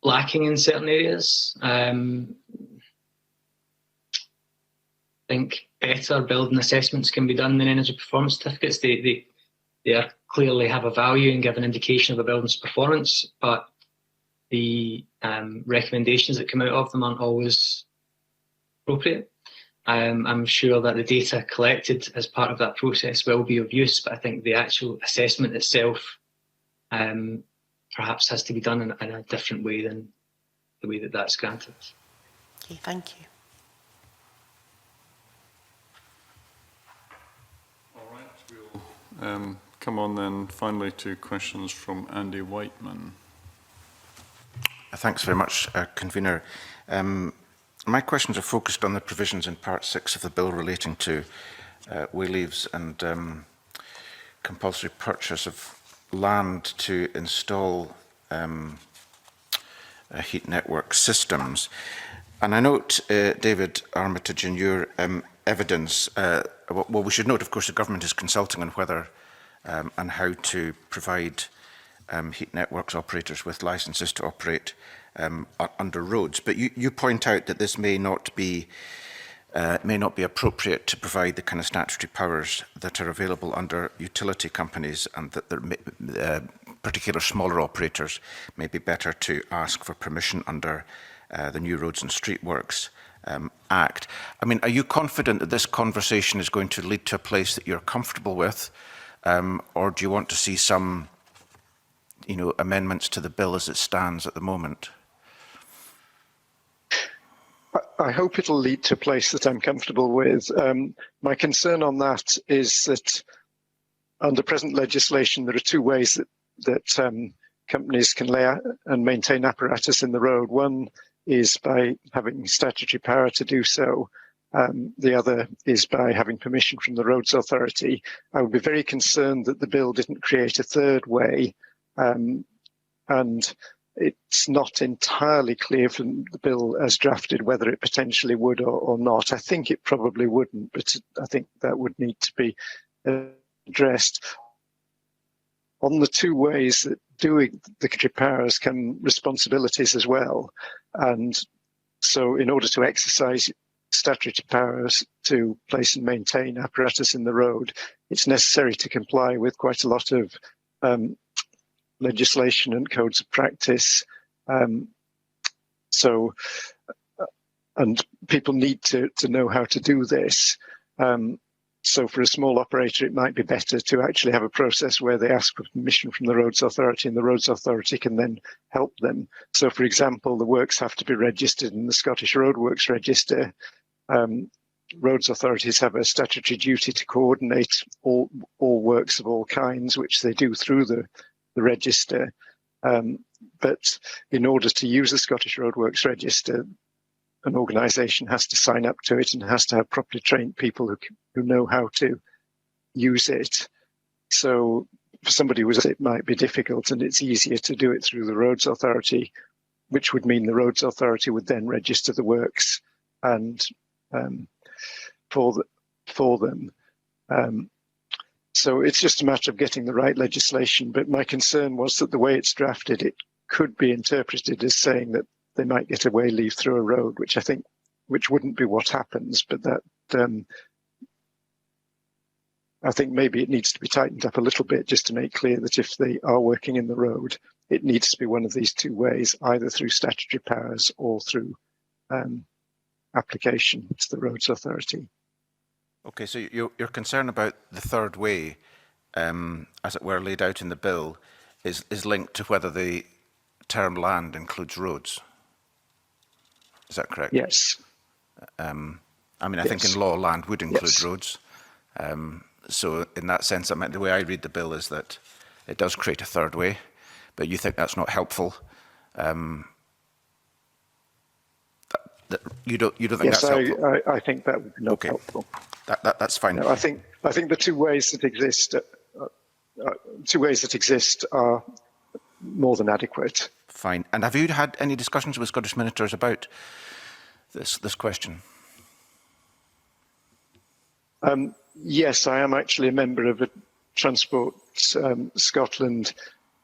lacking in certain areas. I think better building assessments can be done than energy performance certificates. They are clearly have a value and give an indication of a building's performance, but the recommendations that come out of them aren't always appropriate. I'm sure that the data collected as part of that process will be of use, but I think the actual assessment itself perhaps has to be done in a different way than the way that that's granted. Okay, thank you. All right, we'll come on then finally to questions from Andy Whiteman. Thanks very much, Convener. My questions are focused on the provisions in Part 6 of the bill relating to way leaves and compulsory purchase of land to install heat network systems. And I note, David Armitage, in your evidence, well, we should note, of course, the government is consulting on whether and how to provide heat networks operators with licenses to operate under roads. But you point out that this may not be appropriate to provide the kind of statutory powers that are available under utility companies, and that particular smaller operators may be better to ask for permission under the New Roads and Street Works Act. I mean, are you confident that this conversation is going to lead to a place that you're comfortable with, or do you want to see some, amendments to the bill as it stands at the moment? I hope it'll lead to a place that I'm comfortable with. My concern on that is that under present legislation, there are two ways that companies can lay out and maintain apparatus in the road. One is by having statutory power to do so. The other is by having permission from the Roads Authority. I would be very concerned that the bill didn't create a third way, and it's not entirely clear from the bill as drafted whether it potentially would or not. I think it probably wouldn't, but I think that would need to be addressed. On the two ways that doing the statutory powers come responsibilities as well. And so in order to exercise statutory powers to place and maintain apparatus in the road, it's necessary to comply with quite a lot of legislation and codes of practice. And people need to know how to do this. So for a small operator, it might be better to actually have a process where they ask for permission from the Roads Authority, and the Roads Authority can then help them. So for example, the works have to be registered in the Scottish Roadworks Register. Roads authorities have a statutory duty to coordinate all works of all kinds, which they do through the register. But in order to use the Scottish Roadworks Register, an organisation has to sign up to it and has to have properly trained people who know how to use it. So for somebody who it might be difficult, and it's easier to do it through the Roads Authority, which would mean the Roads Authority would then register the works and for them. So it's just a matter of getting the right legislation. But my concern was that the way it's drafted, it could be interpreted as saying that they might get a way leave through a road, which wouldn't be what happens. But that I think maybe it needs to be tightened up a little bit just to make clear that if they are working in the road, it needs to be one of these two ways, either through statutory powers or through application to the Roads Authority. Okay, so your concern about the third way, as it were, laid out in the bill, is linked to whether the term land includes roads. Is that correct? Yes. I think in law, land would include roads. So in that sense, the way I read the bill is that it does create a third way, but you think that's not helpful. You don't think that's helpful? I think that would be not helpful. That's fine. No, I think the two ways that exist are more than adequate. Fine. And have you had any discussions with Scottish ministers about this question? Yes, I am actually a member of a Transport Scotland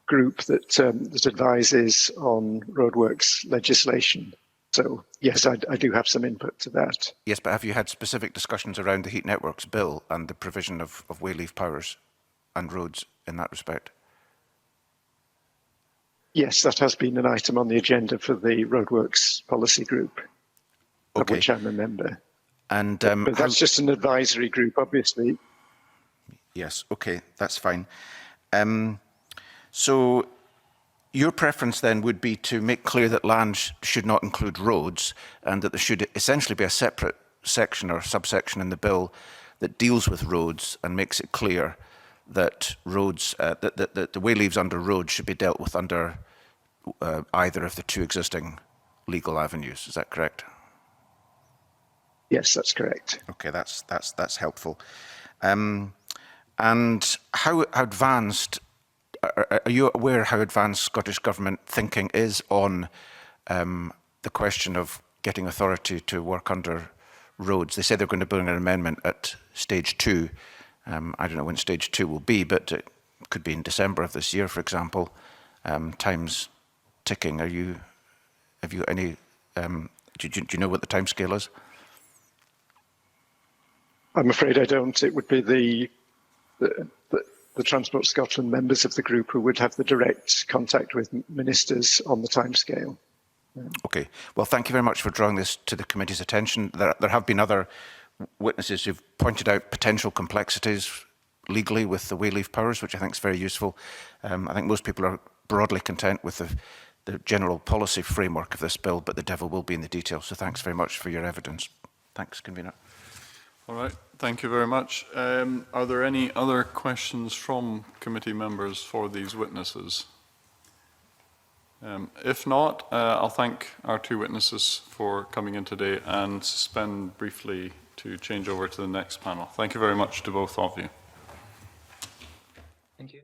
group that advises on roadworks legislation. So yes, I do have some input to that. Yes, but have you had specific discussions around the Heat Networks bill and the provision of wayleave powers and roads in that respect? Yes, that has been an item on the agenda for the Roadworks Policy Group, of which I'm a member. And but that's just an advisory group, obviously. Yes, okay, that's fine. So your preference then would be to make clear that land should not include roads and that there should essentially be a separate section or subsection in the bill that deals with roads and makes it clear that roads, that the wayleaves under roads should be dealt with under either of the two existing legal avenues. Is that correct? Yes, that's correct. Okay, that's helpful. And how advanced, are you aware how advanced Scottish Government thinking is on the question of getting authority to work under roads? They say they're going to bring an amendment at stage 2. I don't know when stage 2 will be, but it could be in December of this year, for example. Time's ticking. Have you any, do you know what the timescale is? I'm afraid I don't. It would be the Transport Scotland members of the group who would have the direct contact with ministers on the timescale. Okay. Well, thank you very much for drawing this to the committee's attention. There have been other witnesses who've pointed out potential complexities legally with the wayleave powers, which I think is very useful. I think most people are broadly content with the general policy framework of this bill, but the devil will be in the details. So thanks very much for your evidence. Thanks, Convener. All right, thank you very much. Are there any other questions from committee members for these witnesses? If not, I'll thank our two witnesses for coming in today and suspend briefly to change over to the next panel. Thank you very much to both of you. Thank you.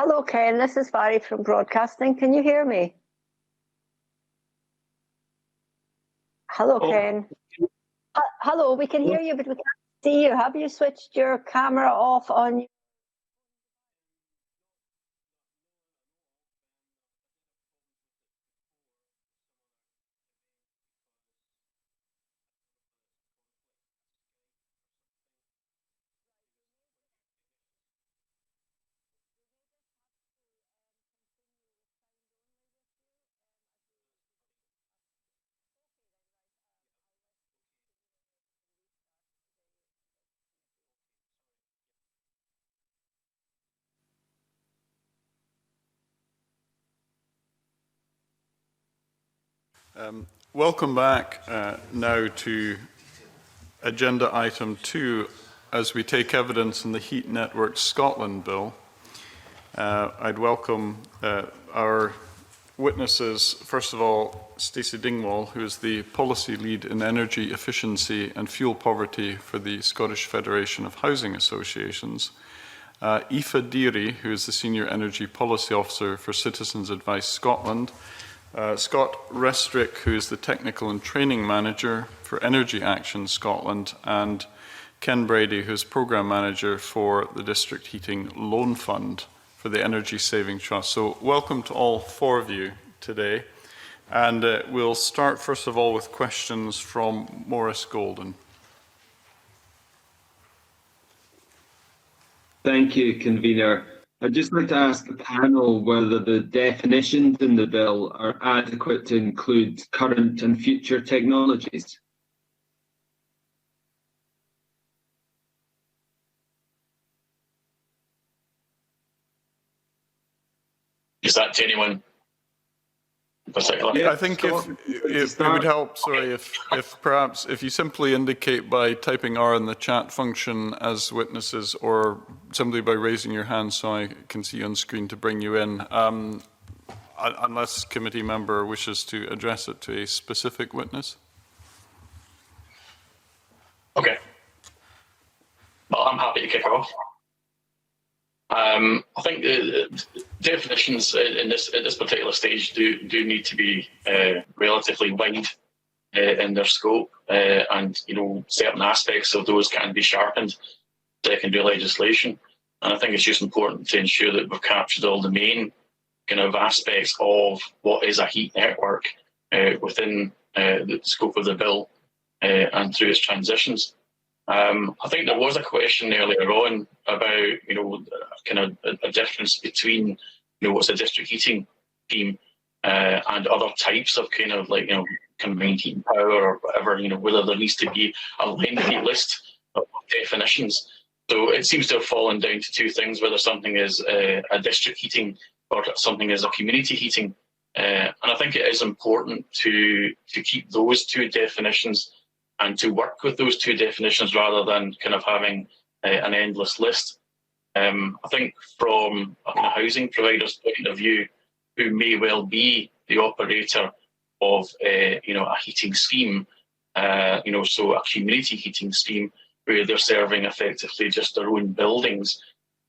Hello, Ken. This is Barry from Broadcasting. Can you hear me? Hello, Ken. Hello, we can hear you, but we can't see you. Have you switched your camera off on you? Welcome back now to agenda item 2 as we take evidence in the Heat Network Scotland Bill. I'd welcome our witnesses, first of all, Stacey Dingwall, who is the Policy Lead in Energy Efficiency and Fuel Poverty for the Scottish Federation of Housing Associations, Aoife Deary, who is the Senior Energy Policy Officer for Citizens Advice Scotland, Scott Restrick, who is the Technical and Training Manager for Energy Action Scotland, and Ken Brady, who is Programme Manager for the District Heating Loan Fund for the Energy Saving Trust. So welcome to all 4 of you today. And we'll start first of all with questions from Maurice Golden. Thank you, Convener. I'd just like to ask the panel whether the definitions in the bill are adequate to include current and future technologies. Is that to anyone in particular? Yeah, I think if it would help, sorry, if perhaps if you simply indicate by typing R in the chat function as witnesses, or simply by raising your hand so I can see on screen to bring you in, unless committee member wishes to address it to a specific witness. Okay. Well, I'm happy to kick off. I think the definitions at this particular stage do need to be relatively wide in their scope, and certain aspects of those can be sharpened secondary legislation. And I think it's just important to ensure that we've captured all the main kind of aspects of what is a heat network within the scope of the bill and through its transitions. I think there was a question earlier on about, kind of a difference between, what's a district heating scheme and other types of kind of combined heat and power or whatever, whether there needs to be a lengthy list of definitions. So it seems to have fallen down to 2 things, whether something is a district heating or something is a community heating. And I think it is important to keep those 2 definitions and to work with those 2 definitions rather than kind of having an endless list. I think from a kind of housing provider's point of view, who may well be the operator of a heating scheme, so a community heating scheme where they're serving effectively just their own buildings,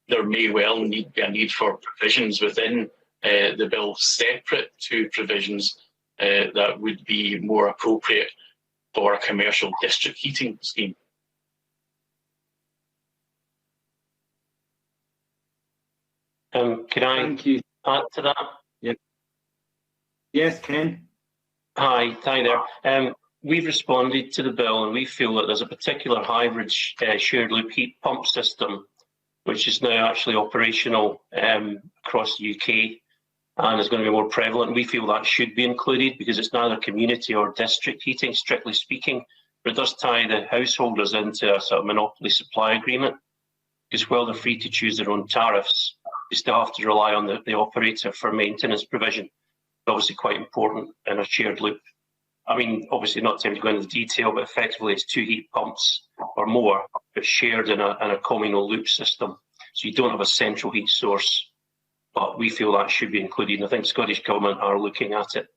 there may well be a need for provisions within the bill separate to provisions that would be more appropriate for a commercial district heating scheme. Can I add to that? Yeah. Yes, Ken. Hi there. We've responded to the bill and we feel that there's a particular hybrid shared loop heat pump system which is now actually operational across the UK and is going to be more prevalent. We feel that should be included because it's neither community or district heating, strictly speaking, but it does tie the householders into a sort of monopoly supply agreement, because while they're free to choose their own tariffs, they still have to rely on the operator for maintenance provision. It's obviously quite important in a shared loop. I mean, obviously not time to go into detail, but effectively it's 2 heat pumps or more, but shared in a communal loop system. So you don't have a central heat source. But we feel that should be included, and I think the Scottish Government are looking at it.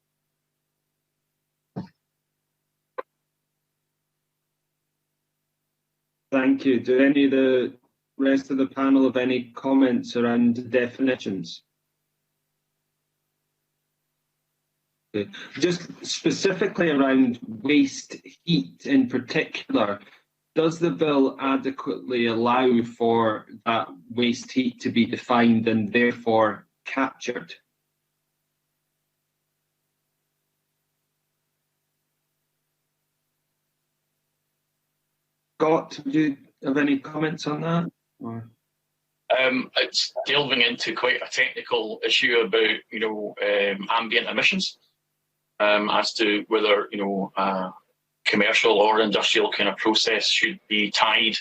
Thank you. Do any of the rest of the panel have any comments around definitions? Okay. Just specifically around waste heat in particular, does the bill adequately allow for that waste heat to be defined and therefore captured? Scott, do you have any comments on that? Or? It's delving into quite a technical issue about, ambient emissions, as to whether, commercial or industrial kind of process should be tied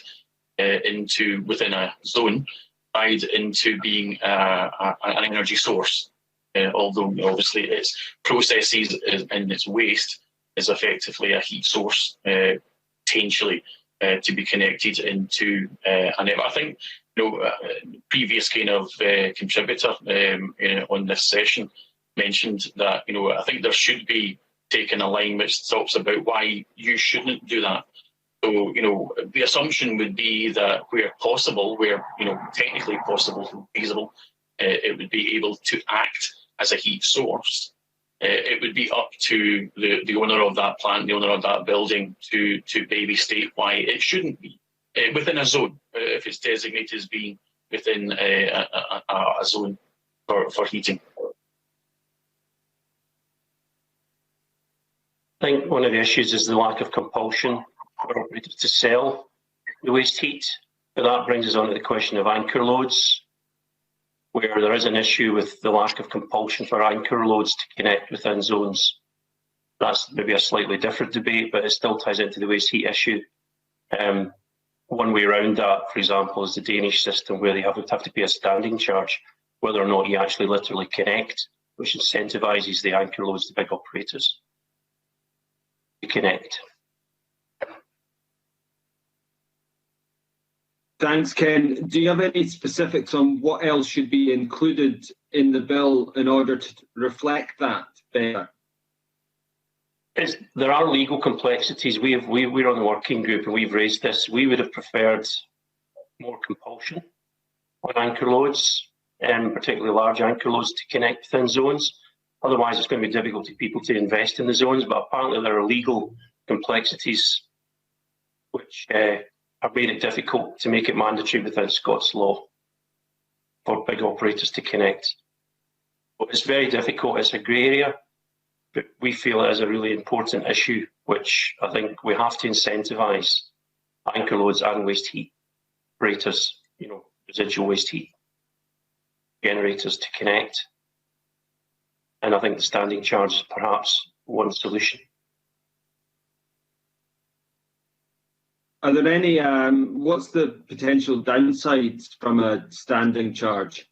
into within a zone, tied into being an energy source. Although obviously its processes and its waste is effectively a heat source, potentially to be connected into I think previous kind of contributor on this session mentioned that I think there should be taken a line which talks about why you shouldn't do that. So the assumption would be that where possible, where technically possible, feasible, it would be able to act as a heat source. It would be up to the owner of that plant, the owner of that building, to maybe state why it shouldn't be within a zone, if it's designated as being within a zone for heating. I think one of the issues is the lack of compulsion for operators to sell the waste heat. But that brings us on to the question of anchor loads, where there is an issue with the lack of compulsion for anchor loads to connect within zones. That's maybe a slightly different debate, but it still ties into the waste heat issue. One way around that, for example, is the Danish system, where they have to pay a standing charge, whether or not you actually literally connect, which incentivises the anchor loads, the big operators, to connect. Thanks, Ken. Do you have any specifics on what else should be included in the bill in order to reflect that better? There are legal complexities. We're on the working group and we've raised this. We would have preferred more compulsion on anchor loads, particularly large anchor loads, to connect within zones. Otherwise, it's going to be difficult for people to invest in the zones. But apparently, there are legal complexities which have made it difficult to make it mandatory within Scots law for big operators to connect. But it's very difficult. It's a grey area. But we feel it is a really important issue, which I think we have to incentivise anchor loads and waste heat operators, residual waste heat generators to connect. And I think the standing charge is perhaps one solution. Are there any, what's the potential downsides from a standing charge?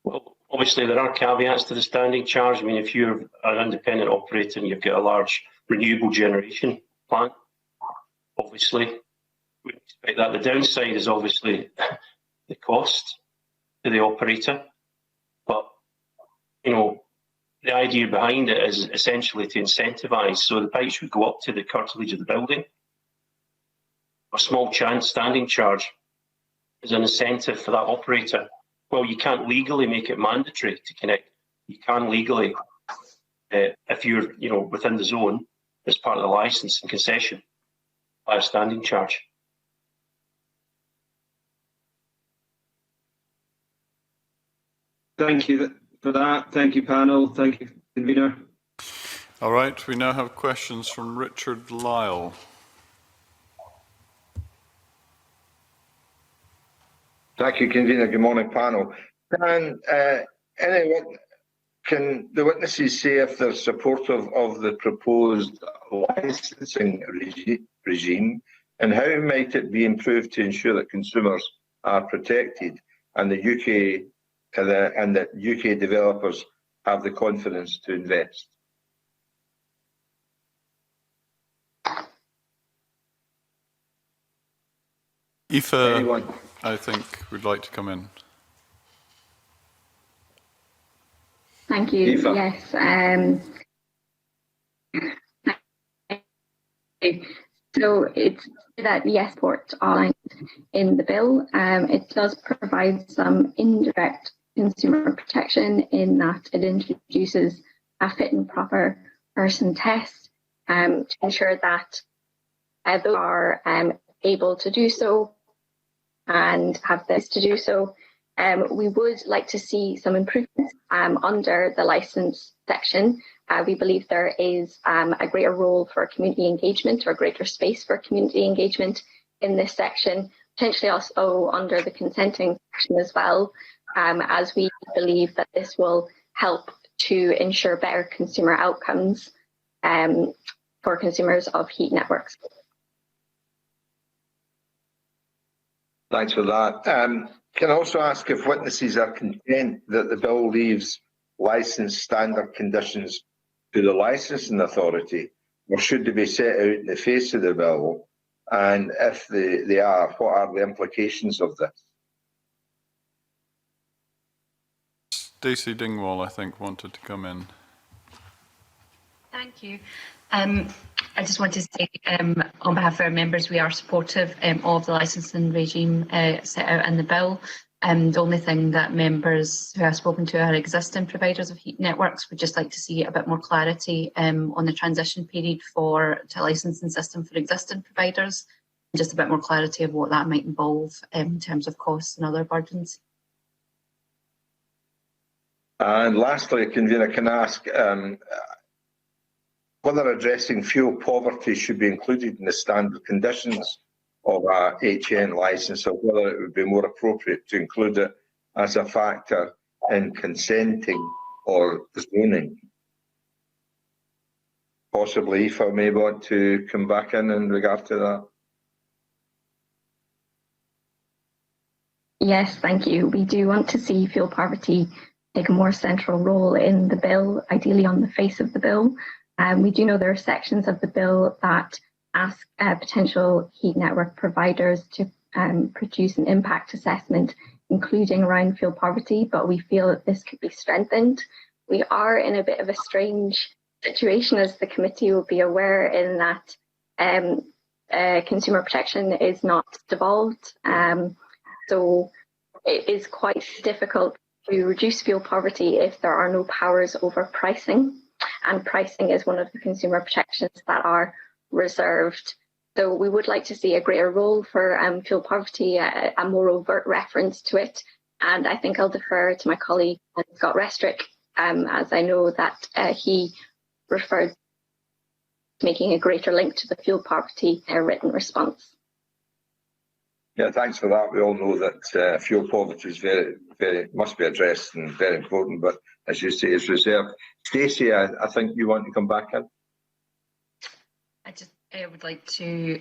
Well, obviously there are caveats to the standing charge. I mean, if you're an independent operator and you've got a large renewable generation plant, obviously, we expect that. The downside is obviously the cost to the operator. But, the idea behind it is essentially to incentivise. So the pipes would go up to the curtilage of the building. A small standing charge is an incentive for that operator. Well, you can't legally make it mandatory to connect. You can legally, if you're within the zone, as part of the licence and concession, by a standing charge. Thank you for that. Thank you, panel. Thank you, convener. All right, we now have questions from Richard Lyle. Thank you, convener. Good morning, panel. Can the witnesses say if they're supportive of the proposed licensing regime, and how might it be improved to ensure that consumers are protected and that UK developers have the confidence to invest? Aoife, Anyone? I think, would like to come in. Thank you. Aoife. Yes. So it's that the export online in the bill. It does provide some indirect consumer protection in that it introduces a fit and proper person test to ensure that those are able to do so and have this to do so. We would like to see some improvements under the licence section. We believe there is a greater role for community engagement, or greater space for community engagement in this section, potentially also under the consenting section as well, as we believe that this will help to ensure better consumer outcomes for consumers of heat networks. Thanks for that. Can I also ask if witnesses are content that the bill leaves licence standard conditions to the licensing authority, or should they be set out in the face of the bill? And if they are, what are the implications of this? Stacey Dingwall, I think, wanted to come in. Thank you. I just want to say, on behalf of our members, we are supportive of the licensing regime set out in the bill. The only thing that members who I've spoken to are existing providers of heat networks would just like to see a bit more clarity on the transition period to a licensing system for existing providers, and just a bit more clarity of what that might involve in terms of costs and other burdens. And lastly, Convener, can I ask whether addressing fuel poverty should be included in the standard conditions of a HN licence, or whether it would be more appropriate to include it as a factor in consenting or zoning? Possibly, if I may want to come back in regard to that. Yes, thank you. We do want to see fuel poverty take a more central role in the bill, ideally on the face of the bill. We do know there are sections of the bill that ask potential heat network providers to produce an impact assessment, including around fuel poverty, but we feel that this could be strengthened. We are in a bit of a strange situation, as the committee will be aware, in that consumer protection is not devolved. So it is quite difficult to reduce fuel poverty if there are no powers over pricing. And pricing is one of the consumer protections that are reserved. So we would like to see a greater role for fuel poverty, a more overt reference to it. And I think I'll defer to my colleague, Scott Restrick, as I know that he referred to making a greater link to the fuel poverty written response. Yeah, thanks for that. We all know that fuel poverty is must be addressed and very important, but as you say, is reserved. Stacey, I think you want to come back in. I would like to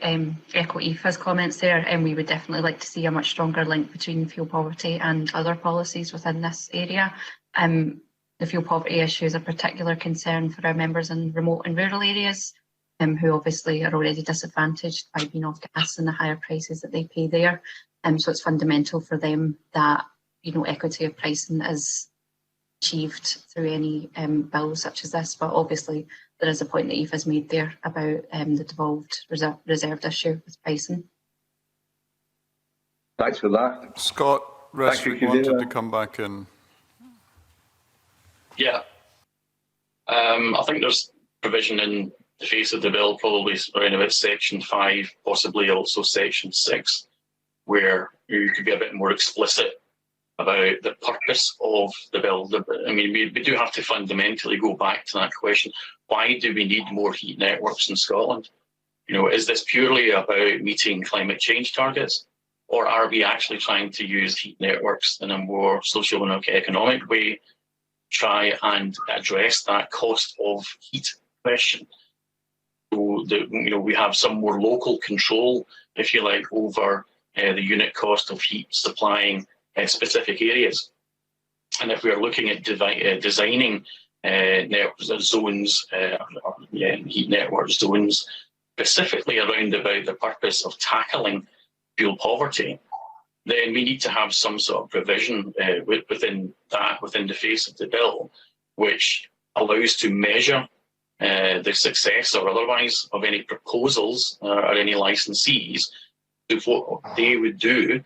echo Aoife's comments there, and we would definitely like to see a much stronger link between fuel poverty and other policies within this area. The fuel poverty issue is a particular concern for our members in remote and rural areas, who obviously are already disadvantaged by being off gas and the higher prices that they pay there. So it's fundamental for them that, you know, equity of pricing is achieved through any bill such as this. But obviously there is a point that Aoife's made there about the devolved reserved issue with pricing. Thanks for that. Scott Restrick wanted to come back in. Yeah. I think there's provision in the face of the bill, probably around about section 5, possibly also section 6, where you could be a bit more explicit about the purpose of the bill. I mean, we do have to fundamentally go back to that question. Why do we need more heat networks in Scotland? You know, is this purely about meeting climate change targets? Or are we actually trying to use heat networks in a more social and economic way, try and address that cost of heat question? So we have some more local control, if you like, over the unit cost of heat supplying specific areas. And if we are looking at designing zones, heat network zones, specifically around about the purpose of tackling fuel poverty, then we need to have some sort of provision within the face of the bill, which allows to measure the success or otherwise of any proposals or any licensees of what they would do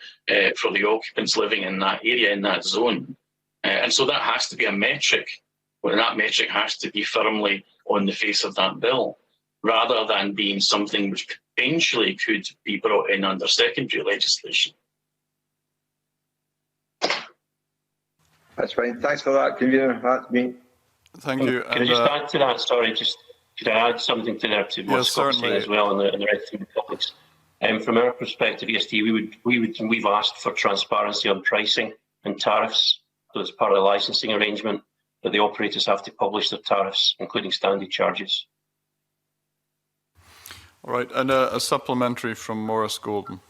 for the occupants living in that area, in that zone. And so that has to be a metric, and that metric has to be firmly on the face of that bill, rather than being something which potentially could be brought in under secondary legislation. That's fine. Thanks for that, Convener. That's me. Thank you. Can I just add to that? Sorry, could I add something to there to what Scott's saying as well and the rest of the topics? From our perspective, EST, we've asked for transparency on pricing and tariffs. So as part of the licensing arrangement, that the operators have to publish their tariffs, including standing charges. All right, and a supplementary from Maurice Golden.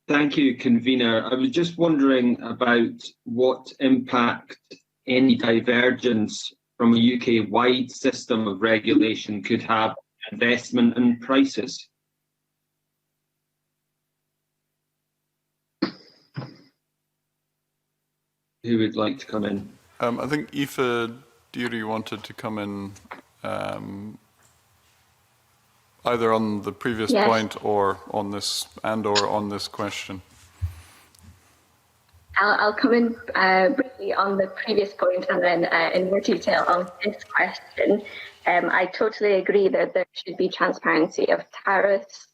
Thank you, Convener. I was just wondering about what impact any divergence from a UK-wide system of regulation could have on investment and prices. Who would like to come in? I think Aoife Deary wanted to come in either on the previous point or on this question. I'll come in briefly on the previous point and then in more detail on this question. I totally agree that there should be transparency of tariffs.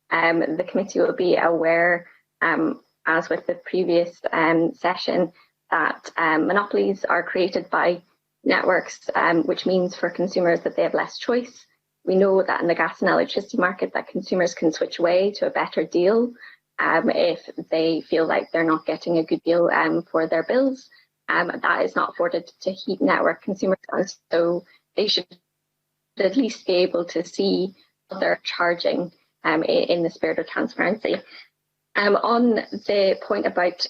The committee will be aware, as with the previous session, that monopolies are created by networks, which means for consumers that they have less choice. We know that in the gas and electricity market that consumers can switch away to a better deal if they feel like they're not getting a good deal for their bills. That is not afforded to heat network consumers, and so they should at least be able to see what they're charging in the spirit of transparency. On the point about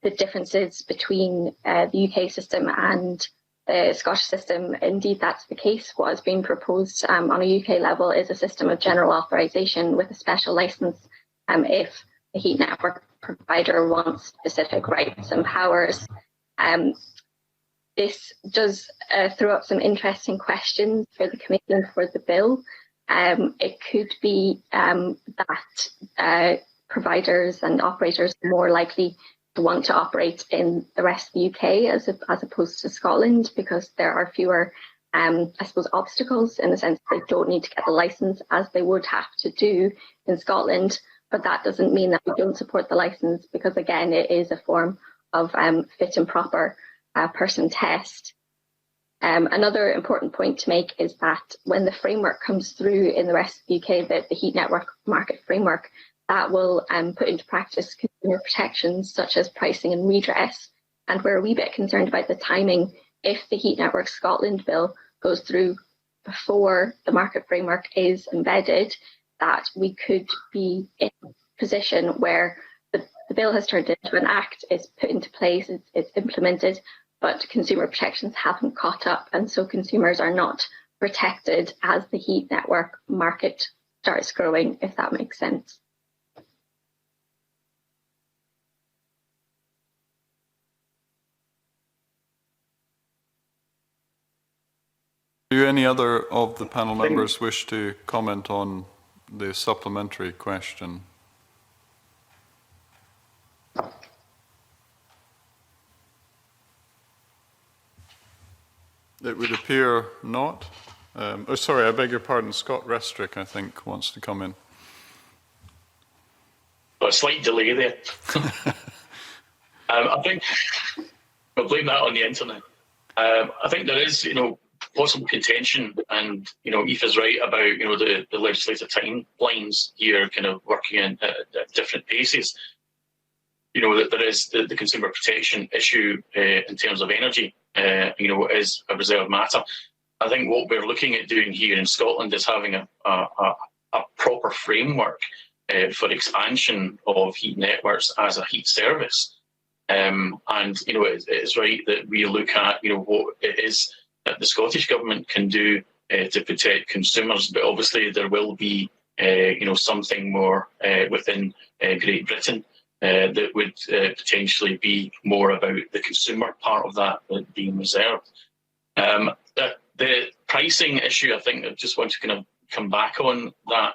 the differences between the UK system and the Scottish system, indeed that's the case. What is being proposed on a UK level is a system of general authorisation with a special licence if the heat network provider wants specific rights and powers. This does throw up some interesting questions for the committee and for the bill. It could be that providers and operators are more likely to want to operate in the rest of the UK as opposed to Scotland, because there are fewer, I suppose, obstacles in the sense that they don't need to get the licence as they would have to do in Scotland. But that doesn't mean that we don't support the licence, because again, it is a form of fit and proper person test. Another important point to make is that when the framework comes through in the rest of the UK, the heat network market framework, that will put into practice consumer protections such as pricing and redress. And we're a wee bit concerned about the timing. If the Heat Network Scotland bill goes through before the market framework is embedded, that we could be in a position where the bill has turned into an act, it's put into place, it's implemented, but consumer protections haven't caught up, and so consumers are not protected as the heat network market starts growing, if that makes sense. Do any other of the panel members wish to comment on the supplementary question? It would appear not. Oh, sorry, I beg your pardon. Scott Restrick, I think, wants to come in. A slight delay there. I think we'll blame that on the internet. I think there is, possible contention, and Aoife's right about the legislative timelines here, kind of working at different paces. That there is the consumer protection issue in terms of energy, is a reserved matter. I think what we're looking at doing here in Scotland is having a proper framework for expansion of heat networks as a heat service. And it's right that we look at what it is that the Scottish Government can do to protect consumers, but obviously there will be something more within Great Britain that would potentially be more about the consumer part of that being reserved. The pricing issue, I think I just want to kind of come back on that.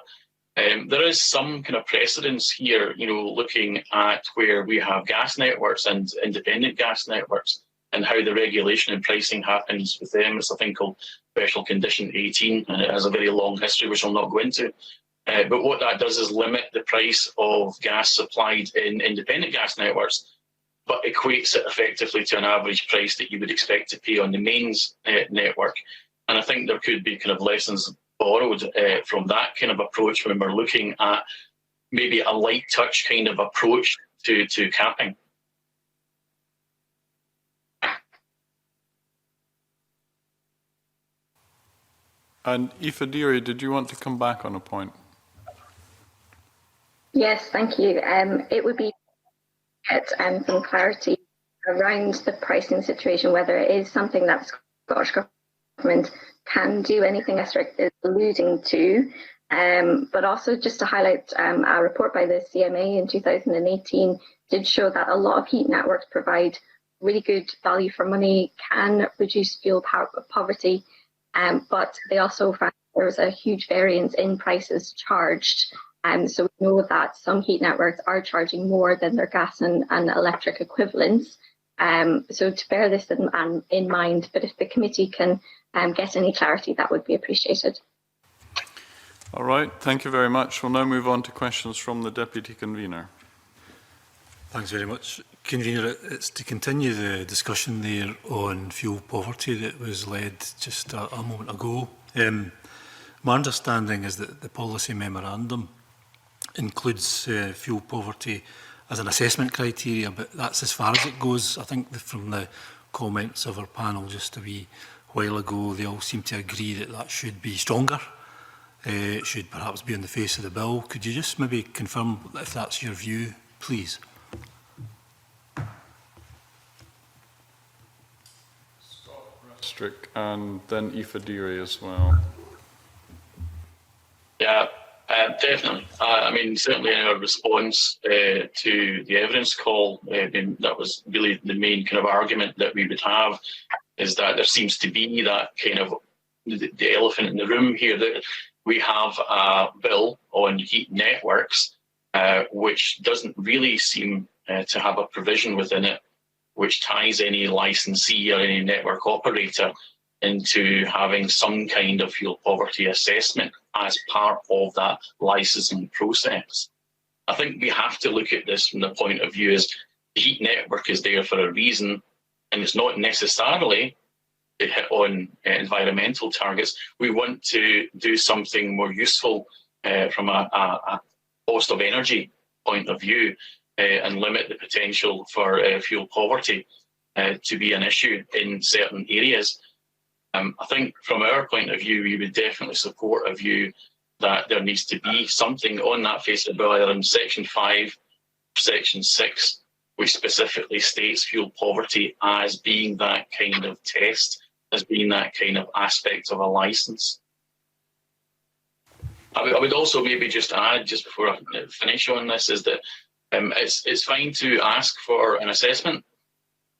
There is some kind of precedence here, looking at where we have gas networks and independent gas networks and how the regulation and pricing happens with them. It's a thing called Special Condition 18, and it has a very long history, which I'll not go into. But what that does is limit the price of gas supplied in independent gas networks, but equates it effectively to an average price that you would expect to pay on the mains network. And I think there could be kind of lessons borrowed from that kind of approach when we're looking at maybe a light touch kind of approach to capping. And Aoife Deary, did you want to come back on a point? Yes, thank you. It would be get some clarity around the pricing situation, whether it is something that the Scottish Government can do, anything Esther is alluding to, but also just to highlight a report by the CMA in 2018 did show that a lot of heat networks provide really good value for money, can reduce fuel poverty, but they also found there was a huge variance in prices charged. So we know that some heat networks are charging more than their gas and electric equivalents. So to bear this in mind, but if the committee can get any clarity, that would be appreciated. All right, thank you very much. We'll now move on to questions from the Deputy Convener. Thanks very much. Convener, it's to continue the discussion there on fuel poverty that was led just a moment ago. My understanding is that the policy memorandum includes fuel poverty as an assessment criteria, but that's as far as it goes. I think from the comments of our panel just a wee while ago, they all seem to agree that that should be stronger. It should perhaps be on the face of the bill. Could you just maybe confirm if that's your view, please? Strick and then Aoife Deary as well. Yeah, definitely. I mean, certainly in our response to the evidence call, that was really the main kind of argument that we would have, is that there seems to be that kind of the elephant in the room here, that we have a bill on heat networks which doesn't really seem to have a provision within it which ties any licensee or any network operator into having some kind of fuel poverty assessment as part of that licensing process. I think we have to look at this from the point of view as the heat network is there for a reason, and it's not necessarily to hit on environmental targets. We want to do something more useful from a cost of energy point of view, and limit the potential for fuel poverty to be an issue in certain areas. I think from our point of view, we would definitely support a view that there needs to be something on that face of the bill, either in Section 5, Section 6, which specifically states fuel poverty as being that kind of test, as being that kind of aspect of a licence. I would also maybe just add, just before I finish on this, is that it's fine to ask for an assessment.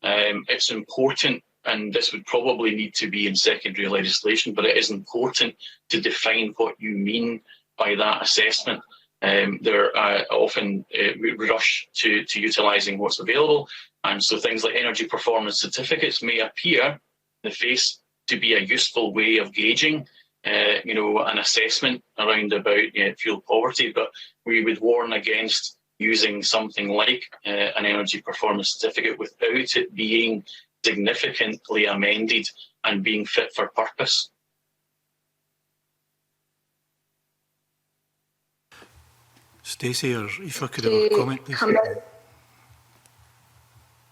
It's important, and this would probably need to be in secondary legislation, but it is important to define what you mean by that assessment. There are often we rush to utilising what's available, and so things like energy performance certificates may appear in the face to be a useful way of gauging an assessment around about fuel poverty, but we would warn against using something like an energy performance certificate without it being significantly amended and being fit for purpose. Stacey or Aoife, could have a comment, please?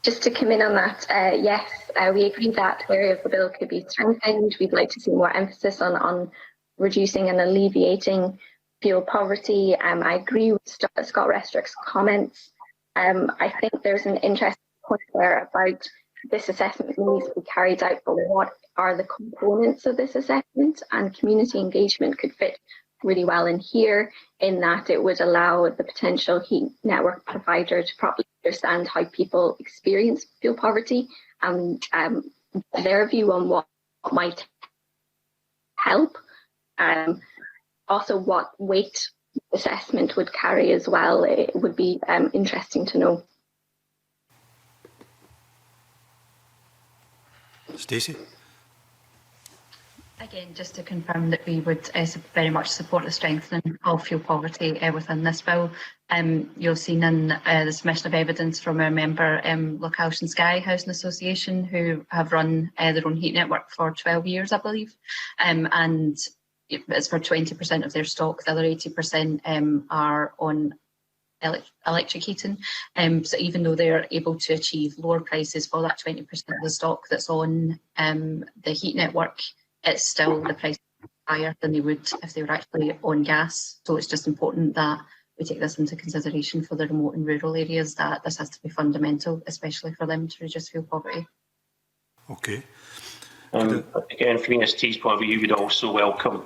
Just to come in on that, yes, we agree that area of the bill could be strengthened. We'd like to see more emphasis on reducing and alleviating fuel poverty. I agree with Scott Restrick's comments. I think there's an interesting point there about this assessment needs to be carried out, but what are the components of this assessment? And community engagement could fit really well in here, in that it would allow the potential heat network provider to properly understand how people experience fuel poverty and their view on what might help. Also, what weight assessment would carry as well. It would be interesting to know. Stacey? Again, just to confirm that we would very much support the strengthening of fuel poverty within this bill. You'll seen in the submission of evidence from our member, Lochhouse and Skye Housing Association, who have run their own heat network for 12 years, I believe. And it's for 20% of their stock. The other 80% are on electric heating. So even though they're able to achieve lower prices for that 20% of the stock that's on the heat network, it's still the price higher than they would if they were actually on gas. So it's just important that we take this into consideration for the remote and rural areas, that this has to be fundamental, especially for them to reduce fuel poverty. Okay. Again, from EST's point of view, you would also welcome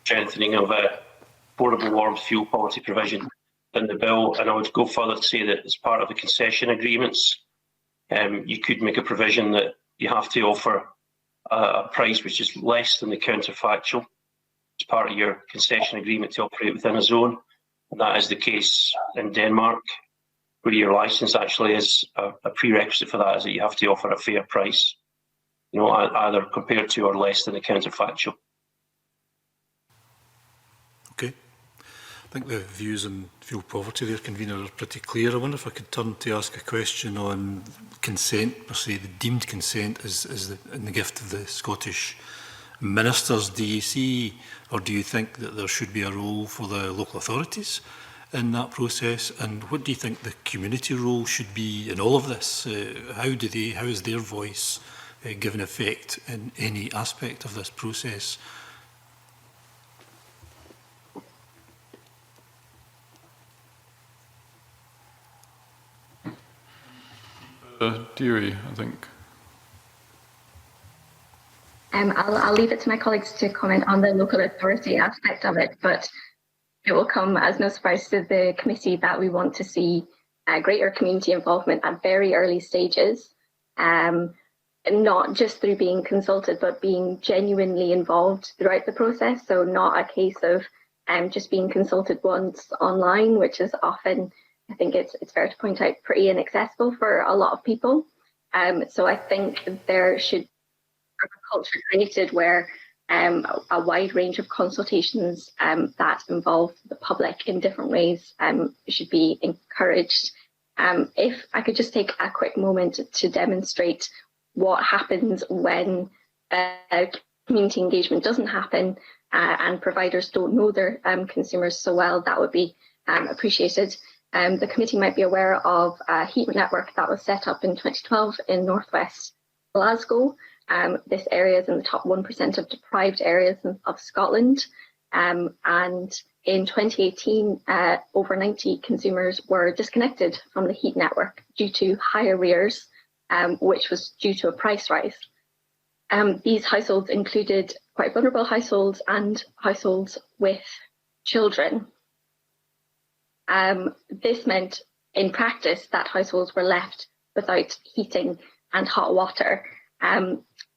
strengthening of affordable warmth fuel poverty provision in the bill, and I would go further to say that as part of the concession agreements, you could make a provision that you have to offer a price which is less than the counterfactual as part of your concession agreement to operate within a zone. And that is the case in Denmark, where your licence actually is a prerequisite for that, is that you have to offer a fair price, you know, either compared to or less than the counterfactual. Okay. I think the views on fuel poverty there, Convener, are pretty clear. I wonder if I could turn to ask a question on consent, per se, the deemed consent is in the gift of the Scottish ministers. Do you see, or do you think that there should be a role for the local authorities in that process? And what do you think the community role should be in all of this? How is their voice given effect in any aspect of this process? Deary, I think. I'll leave it to my colleagues to comment on the local authority aspect of it, but it will come as no surprise to the committee that we want to see greater community involvement at very early stages, not just through being consulted, but being genuinely involved throughout the process. So not a case of just being consulted once online, which is often, I think it's fair to point out, pretty inaccessible for a lot of people. So I think there should be a culture created where a wide range of consultations that involve the public in different ways should be encouraged. If I could just take a quick moment to demonstrate what happens when community engagement doesn't happen and providers don't know their consumers so well, that would be appreciated. The committee might be aware of a heat network that was set up in 2012 in northwest Glasgow. This area is in the top 1% of deprived areas of Scotland. And in 2018, over 90 consumers were disconnected from the heat network due to high arrears, which was due to a price rise. These households included quite vulnerable households and households with children. This meant, in practice, that households were left without heating and hot water.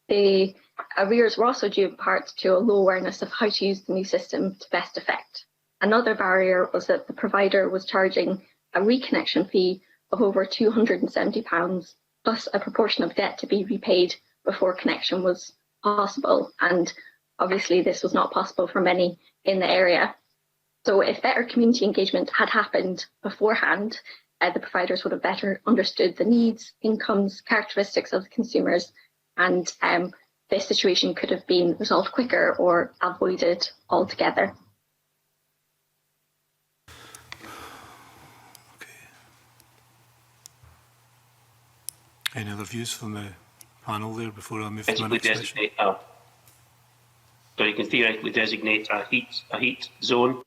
The arrears were also due in part to a low awareness of how to use the new system to best effect. Another barrier was that the provider was charging a reconnection fee of over £270, plus a proportion of debt to be repaid before connection was possible. And obviously this was not possible for many in the area. So if better community engagement had happened beforehand, the providers would have better understood the needs, incomes, characteristics of the consumers, and this situation could have been resolved quicker or avoided altogether. Okay. Any other views from the panel there before I move to my next question? So you can theoretically designate a heat zone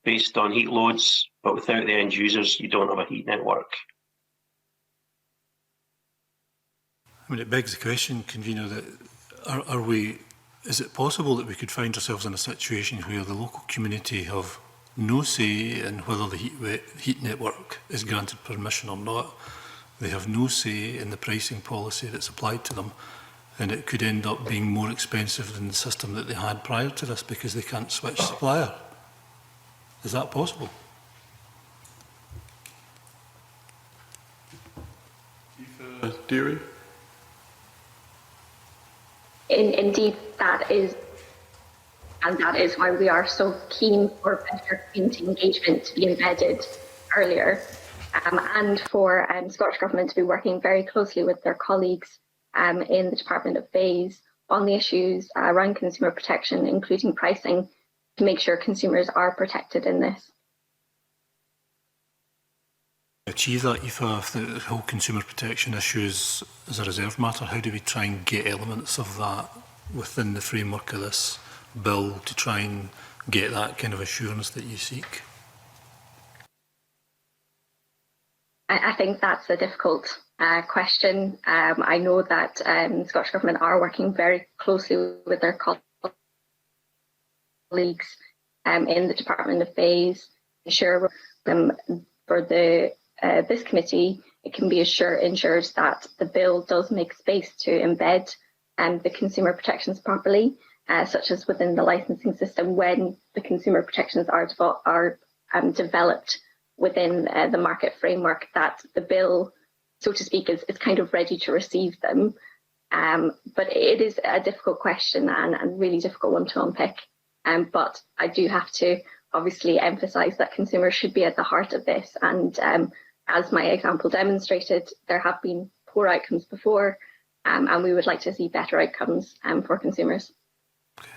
based on heat loads, but without the end users, you don't have a heat network. I mean, it begs the question, Convener, that is it possible that we could find ourselves in a situation where the local community have no say in whether the heat network is granted permission or not? They have no say in the pricing policy that's applied to them, and it could end up being more expensive than the system that they had prior to this because they can't switch supplier. Is that possible? Deary? Indeed, that is, and that is why we are so keen for better community engagement to be embedded earlier, and for Scottish Government to be working very closely with their colleagues in the Department of Bays on the issues around consumer protection, including pricing, to make sure consumers are protected in this. Achieve that, Aoife, if the whole consumer protection issues is a reserve matter? How do we try and get elements of that within the framework of this bill to try and get that kind of assurance that you seek? I think that's a difficult question. I know that the Scottish Government are working very closely with their colleagues in the Department of Bays. Ensure for the this committee, it can be ensured that the bill does make space to embed the consumer protections properly, such as within the licensing system when the consumer protections are developed within the market framework, that the bill, so to speak, is kind of ready to receive them. But it is a difficult question and a really difficult one to unpick. But I do have to obviously emphasise that consumers should be at the heart of this. And as my example demonstrated, there have been poor outcomes before, and we would like to see better outcomes for consumers. Okay.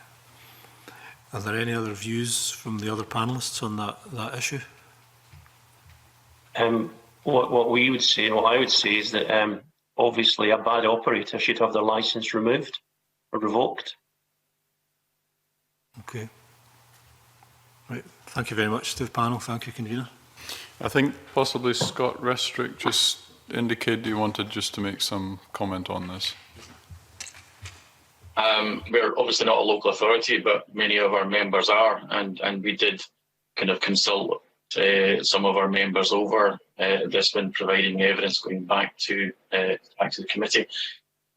Are there any other views from the other panellists on that issue? What we would say, what I would say is that obviously a bad operator should have their licence removed or revoked. Okay. Right. Thank you very much to the panel. Thank you, convener. I think possibly Scott Restrick just indicated you wanted just to make some comment on this. We're obviously not a local authority, but many of our members are, and we did kind of consult some of our members over this when providing evidence going back to the committee.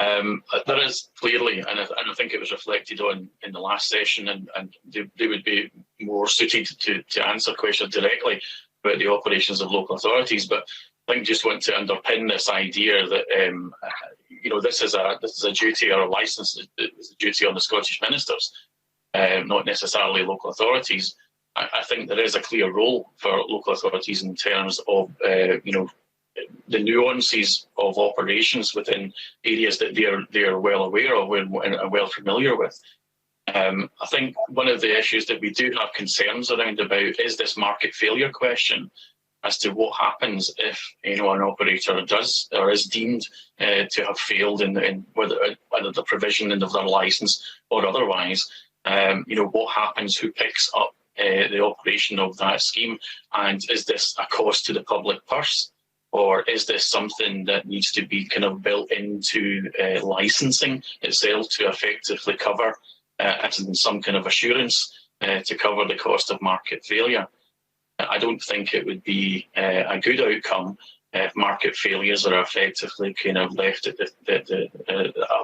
There is clearly, and I think it was reflected on in the last session, and they would be more suited to answer questions directly about the operations of local authorities. But I think just want to underpin this idea that this is a duty or a licence. It's a duty on the Scottish ministers, not necessarily local authorities. I think there is a clear role for local authorities in terms of the nuances of operations within areas that they are well aware of and are well familiar with. I think one of the issues that we do have concerns around about is this market failure question as to what happens if an operator does or is deemed to have failed in whether the provision of their licence or otherwise. What happens? Who picks up the operation of that scheme? And is this a cost to the public purse? Or is this something that needs to be kind of built into licensing itself to effectively cover and some kind of assurance to cover the cost of market failure? I don't think it would be a good outcome if market failures are effectively kind of left at the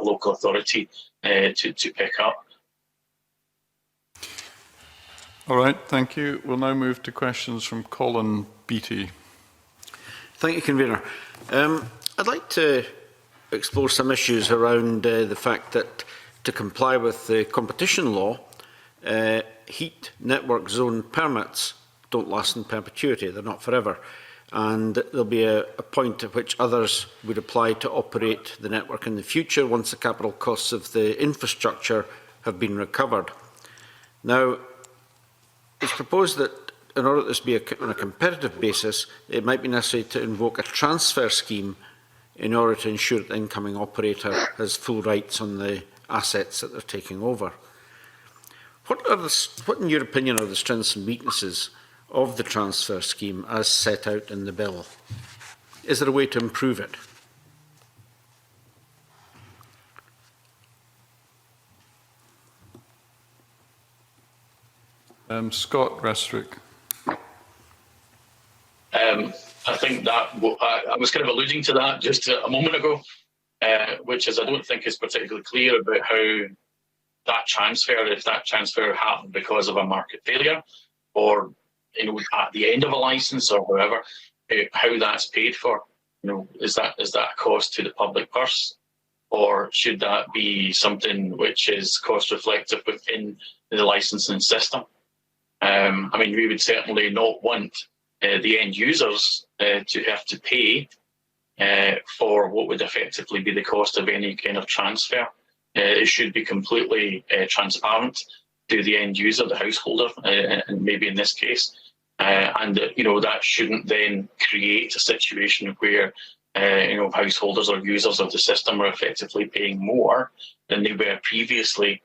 local authority to pick up. All right, thank you. We'll now move to questions from Colin Beattie. Thank you, convener. I'd like to explore some issues around the fact that to comply with the competition law, heat network zone permits don't last in perpetuity. They're not forever. And there'll be a point at which others would apply to operate the network in the future once the capital costs of the infrastructure have been recovered. Now, it's proposed that in order for this to be on a competitive basis, it might be necessary to invoke a transfer scheme in order to ensure that the incoming operator has full rights on the assets that they're taking over. What, in your opinion, are the strengths and weaknesses of the transfer scheme as set out in the bill? Is there a way to improve it? Scott Restrick. I think that I was kind of alluding to that just a moment ago, which is I don't think is particularly clear about how that transfer, if that transfer happened because of a market failure, or at the end of a licence or whatever, how that's paid for. Is that a cost to the public purse, or should that be something which is cost reflective within the licensing system? We would certainly not want the end users to have to pay for what would effectively be the cost of any kind of transfer. It should be completely transparent to the end user, the householder, and maybe in this case. That shouldn't then create a situation where householders or users of the system are effectively paying more than they were previously.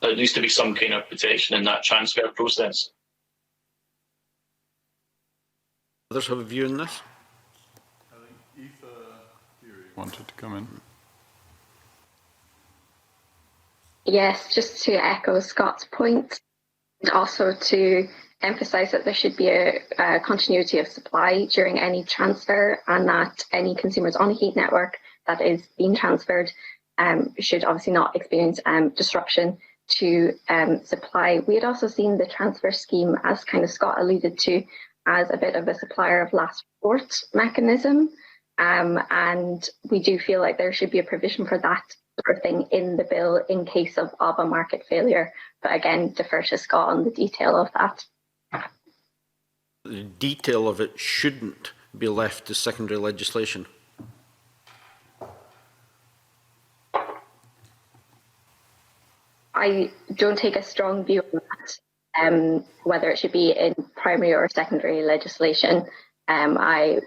There needs to be some kind of protection in that transfer process. Others have a view on this? I think Aoife wanted to come in. Yes, just to echo Scott's point, and also to emphasise that there should be a continuity of supply during any transfer, and that any consumers on a heat network that is being transferred should obviously not experience disruption to supply. We had also seen the transfer scheme, as kind of Scott alluded to, as a bit of a supplier of last resort mechanism, and we do feel like there should be a provision for that sort of thing in the bill in case of a market failure. But again, defer to Scott on the detail of that. The detail of it shouldn't be left to secondary legislation. I don't take a strong view on that, whether it should be in primary or secondary legislation. I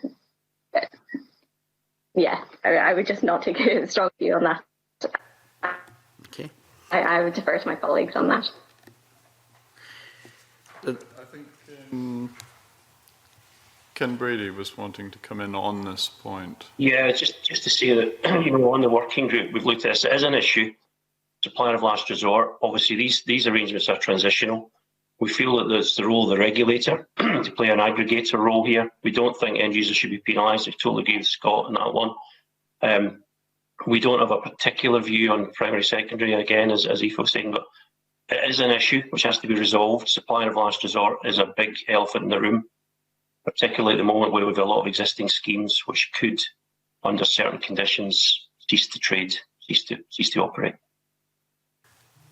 would just not take a strong view on that. Okay. I would defer to my colleagues on that. I think Ken Brady was wanting to come in on this point. Yeah, just to say that on the working group, we've looked at this. It is an issue. Supplier of last resort. Obviously, these arrangements are transitional. We feel that there's the role of the regulator to play an aggregator role here. We don't think end users should be penalised. I totally agree with Scott on that one. We don't have a particular view on primary, secondary, again, as Aoife was saying, but it is an issue which has to be resolved. Supplier of last resort is a big elephant in the room, particularly at the moment where we have a lot of existing schemes which could, under certain conditions, cease to trade, cease to operate.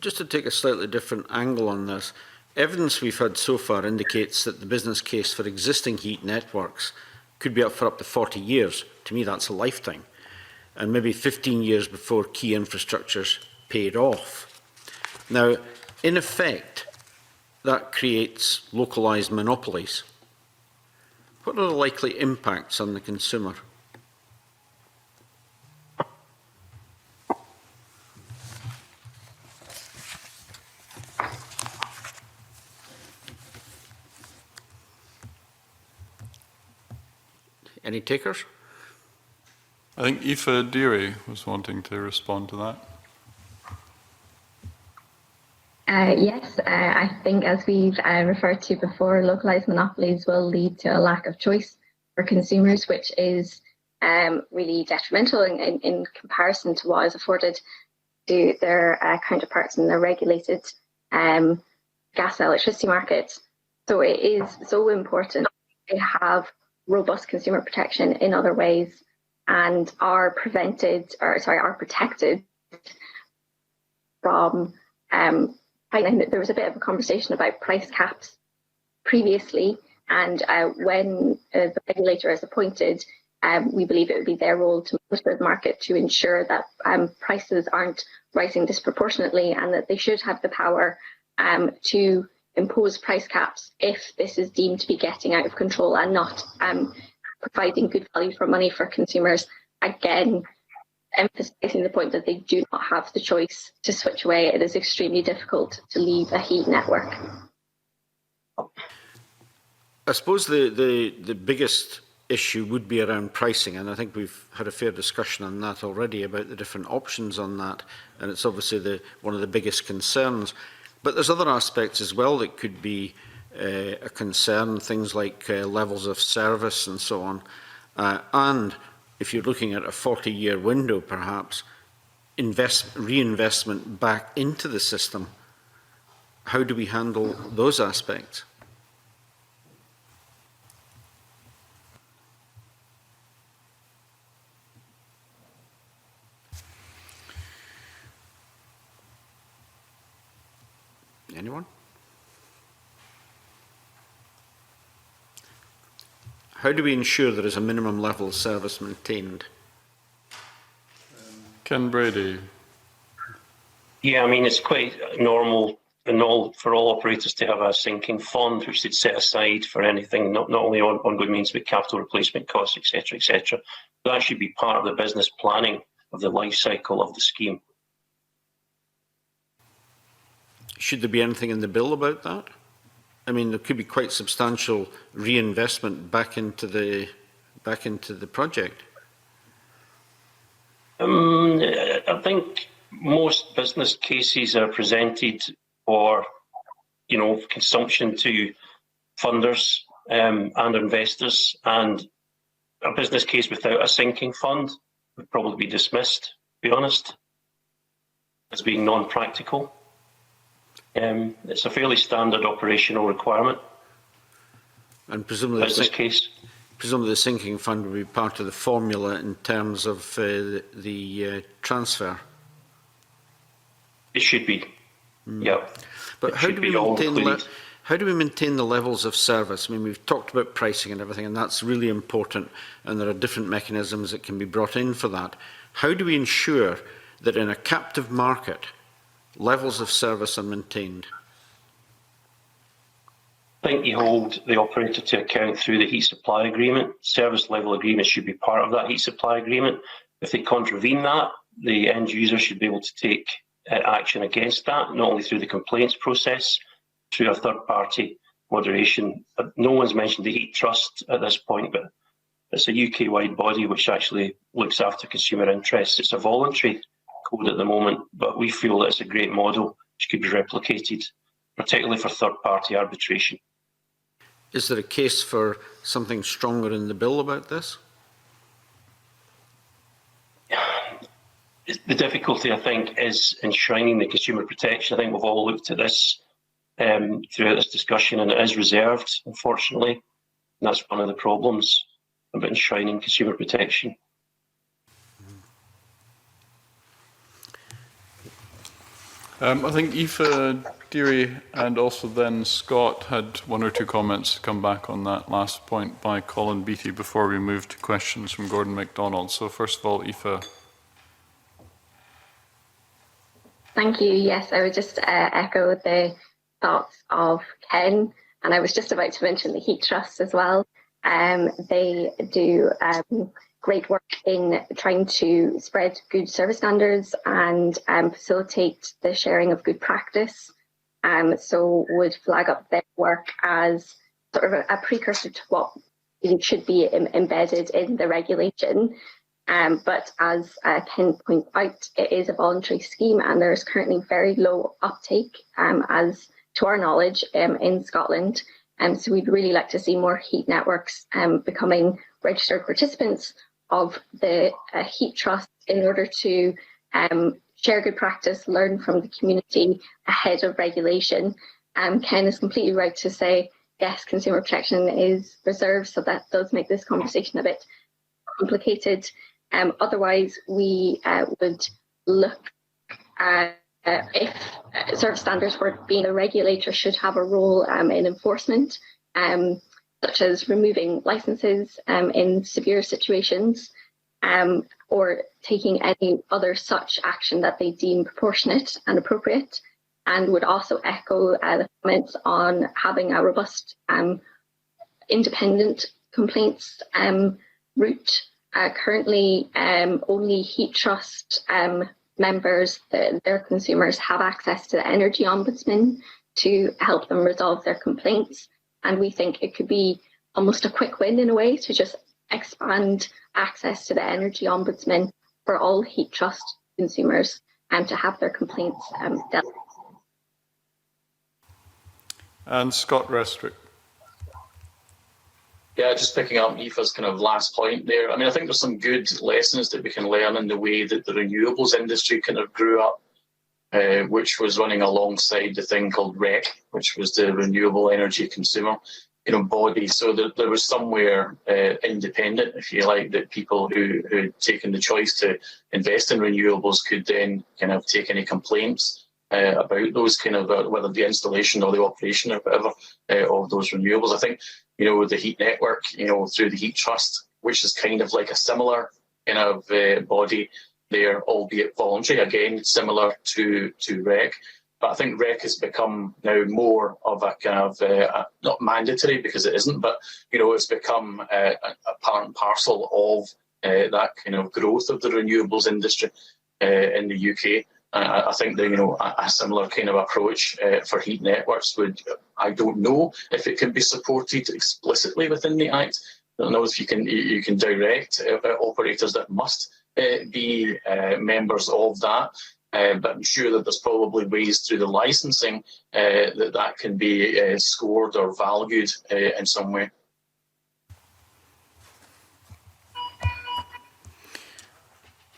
Just to take a slightly different angle on this, evidence we've had so far indicates that the business case for existing heat networks could be up for up to 40 years. To me, that's a lifetime. And maybe 15 years before key infrastructure's paid off. Now, in effect, that creates localised monopolies. What are the likely impacts on the consumer? Any takers? I think Aoife Deary was wanting to respond to that. Yes, I think as we've referred to before, localised monopolies will lead to a lack of choice for consumers, which is really detrimental in comparison to what is afforded to their counterparts in the regulated gas and electricity market. So it is so important to have robust consumer protection in other ways, and are protected from there was a bit of a conversation about price caps previously, and when the regulator is appointed, we believe it would be their role to monitor the market to ensure that prices aren't rising disproportionately, and that they should have the power to impose price caps if this is deemed to be getting out of control and not providing good value for money for consumers. Again, emphasising the point that they do not have the choice to switch away. It is extremely difficult to leave a heat network. I suppose the biggest issue would be around pricing, and I think we've had a fair discussion on that already about the different options on that, and it's obviously one of the biggest concerns. But there's other aspects as well that could be a concern, things like levels of service and so on. And if you're looking at a 40-year window, perhaps, reinvestment back into the system how do we handle those aspects? Anyone? How do we ensure there is a minimum level of service maintained? Ken Brady. Yeah, I mean, it's quite normal for all operators to have a sinking fund which they'd set aside for anything, not only ongoing means but capital replacement costs, etc., etc. That should be part of the business planning of the life cycle of the scheme. Should there be anything in the bill about that? I mean, there could be quite substantial reinvestment back into the project. I think most business cases are presented for, consumption to funders and investors, and a business case without a sinking fund would probably be dismissed, to be honest, as being non-practical. It's a fairly standard operational requirement. And presumably, presumably the sinking fund will be part of the formula in terms of the transfer. It should be. Yeah. But how do we maintain the levels of service? I mean, we've talked about pricing and everything, and that's really important, and there are different mechanisms that can be brought in for that. How do we ensure that in a captive market, levels of service are maintained? I think you hold the operator to account through the heat supply agreement. Service level agreement should be part of that heat supply agreement. If they contravene that, the end user should be able to take action against that, not only through the complaints process, through a third-party moderation. No one's mentioned the Heat Trust at this point, but it's a UK-wide body which actually looks after consumer interests. It's a voluntary code at the moment, but we feel that it's a great model which could be replicated, particularly for third-party arbitration. Is there a case for something stronger in the bill about this? The difficulty, I think, is enshrining the consumer protection. I think we've all looked at this throughout this discussion, and it is reserved, unfortunately. And that's one of the problems about enshrining consumer protection. I think Aoife, Deary, and also then Scott had one or two comments to come back on that last point by Colin Beattie before we move to questions from Gordon MacDonald. So first of all, Aoife. Thank you. Yes, I would just echo the thoughts of Ken, and I was just about to mention the Heat Trust as well. They do great work in trying to spread good service standards and facilitate the sharing of good practice. So would flag up their work as sort of a precursor to what should be embedded in the regulation. But as Ken pointed out, it is a voluntary scheme, and there is currently very low uptake, as to our knowledge, in Scotland. So we'd really like to see more heat networks becoming registered participants of the Heat Trust in order to share good practice, learn from the community ahead of regulation. Ken is completely right to say, yes, consumer protection is reserved, so that does make this conversation a bit complicated. Otherwise, we would look at if service standards were being a regulator should have a role in enforcement, such as removing licenses in severe situations, or taking any other such action that they deem proportionate and appropriate, and would also echo the comments on having a robust independent complaints route. Currently, only Heat Trust members, their consumers, have access to the Energy Ombudsman to help them resolve their complaints. And we think it could be almost a quick win in a way to just expand access to the Energy Ombudsman for all Heat Trust consumers and to have their complaints dealt with. And Scott Restrick. Yeah, just picking up Aoife's kind of last point there. I mean, I think there's some good lessons that we can learn in the way that the renewables industry kind of grew up which was running alongside the thing called REC, which was the Renewable Energy Consumer body. So there was somewhere independent, if you like, that people who had taken the choice to invest in renewables could then kind of take any complaints about those kind of, whether the installation or the operation or whatever of those renewables. I think, the heat network, through the Heat Trust, which is kind of like a similar kind of body there, albeit voluntary, again, similar to REC. But I think REC has become now more of a kind of, not mandatory because it isn't, but, it's become a part and parcel of that kind of growth of the renewables industry in the UK. I think that, a similar kind of approach for heat networks would, I don't know if it can be supported explicitly within the Act. I don't know if you can direct operators that must be members of that. But I'm sure that there's probably ways through the licensing that can be scored or valued in some way.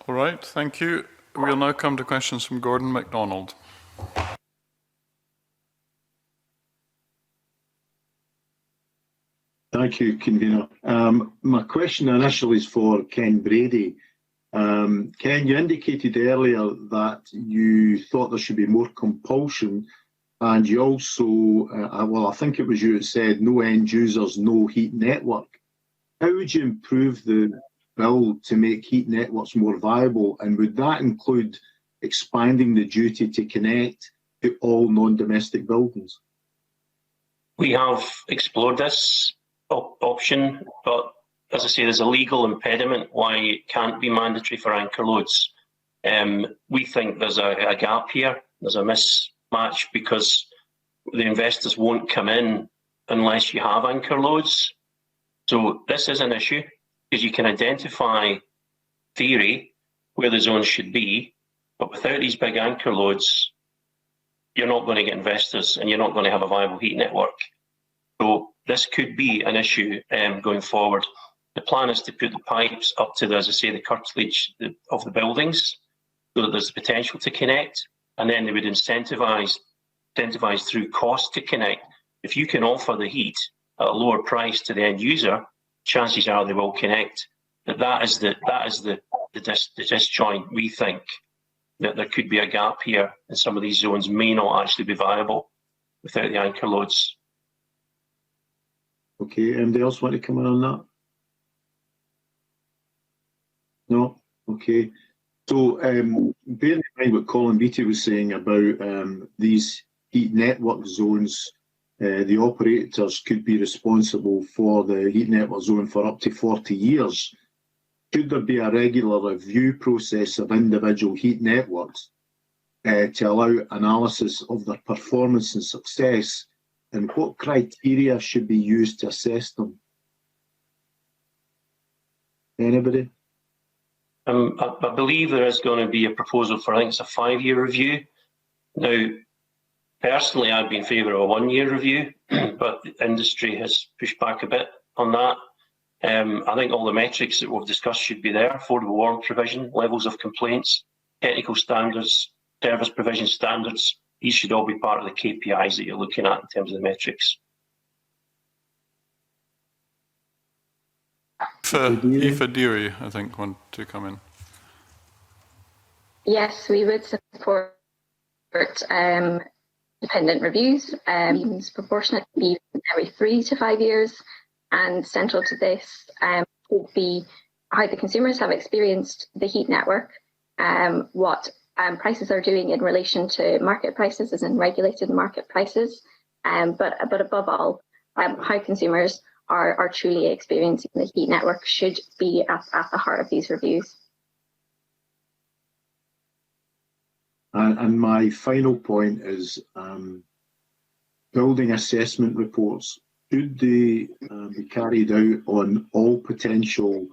All right, thank you. We'll now come to questions from Gordon MacDonald. Thank you, Convener. My question initially is for Ken Brady. Ken, you indicated earlier that you thought there should be more compulsion, and you also, I think it was you that said no end users, no heat network. How would you improve the bill to make heat networks more viable, and would that include expanding the duty to connect to all non-domestic buildings? We have explored this option, but as I say, there's a legal impediment why it can't be mandatory for anchor loads. We think there's a gap here. There's a mismatch because the investors won't come in unless you have anchor loads. So this is an issue because you can identify theory where the zones should be, but without these big anchor loads, you're not going to get investors and you're not going to have a viable heat network. So this could be an issue going forward. The plan is to put the pipes up to, as I say, the curtilage of the buildings so that there's the potential to connect, and then they would incentivise through cost to connect. If you can offer the heat at a lower price to the end user, chances are they will connect. But that is the disjoint. We think that there could be a gap here, and some of these zones may not actually be viable without the anchor loads. Okay, anybody else want to come in on that? No? Okay. So, bearing in mind what Colin Beattie was saying about these heat network zones, the operators could be responsible for the heat network zone for up to 40 years. Should there be a regular review process of individual heat networks to allow analysis of their performance and success, and what criteria should be used to assess them? Anybody? I believe there is going to be a proposal for, I think it's a 5-year review. Now, personally, I'd be in favour of a 1-year review, but the industry has pushed back a bit on that. I think all the metrics that we've discussed should be there: affordable warmth provision, levels of complaints, technical standards, service provision standards. These should all be part of the KPIs that you're looking at in terms of the metrics. Aoife Deary, I think, want to come in. Yes, we would support dependent reviews. Proportionate to be every 3 to 5 years, and central to this would be how the consumers have experienced the heat network, what prices are doing in relation to market prices, as in regulated market prices, but above all, how consumers are truly experiencing the heat network should be at the heart of these reviews. And my final point is building assessment reports. Should they be carried out on all potential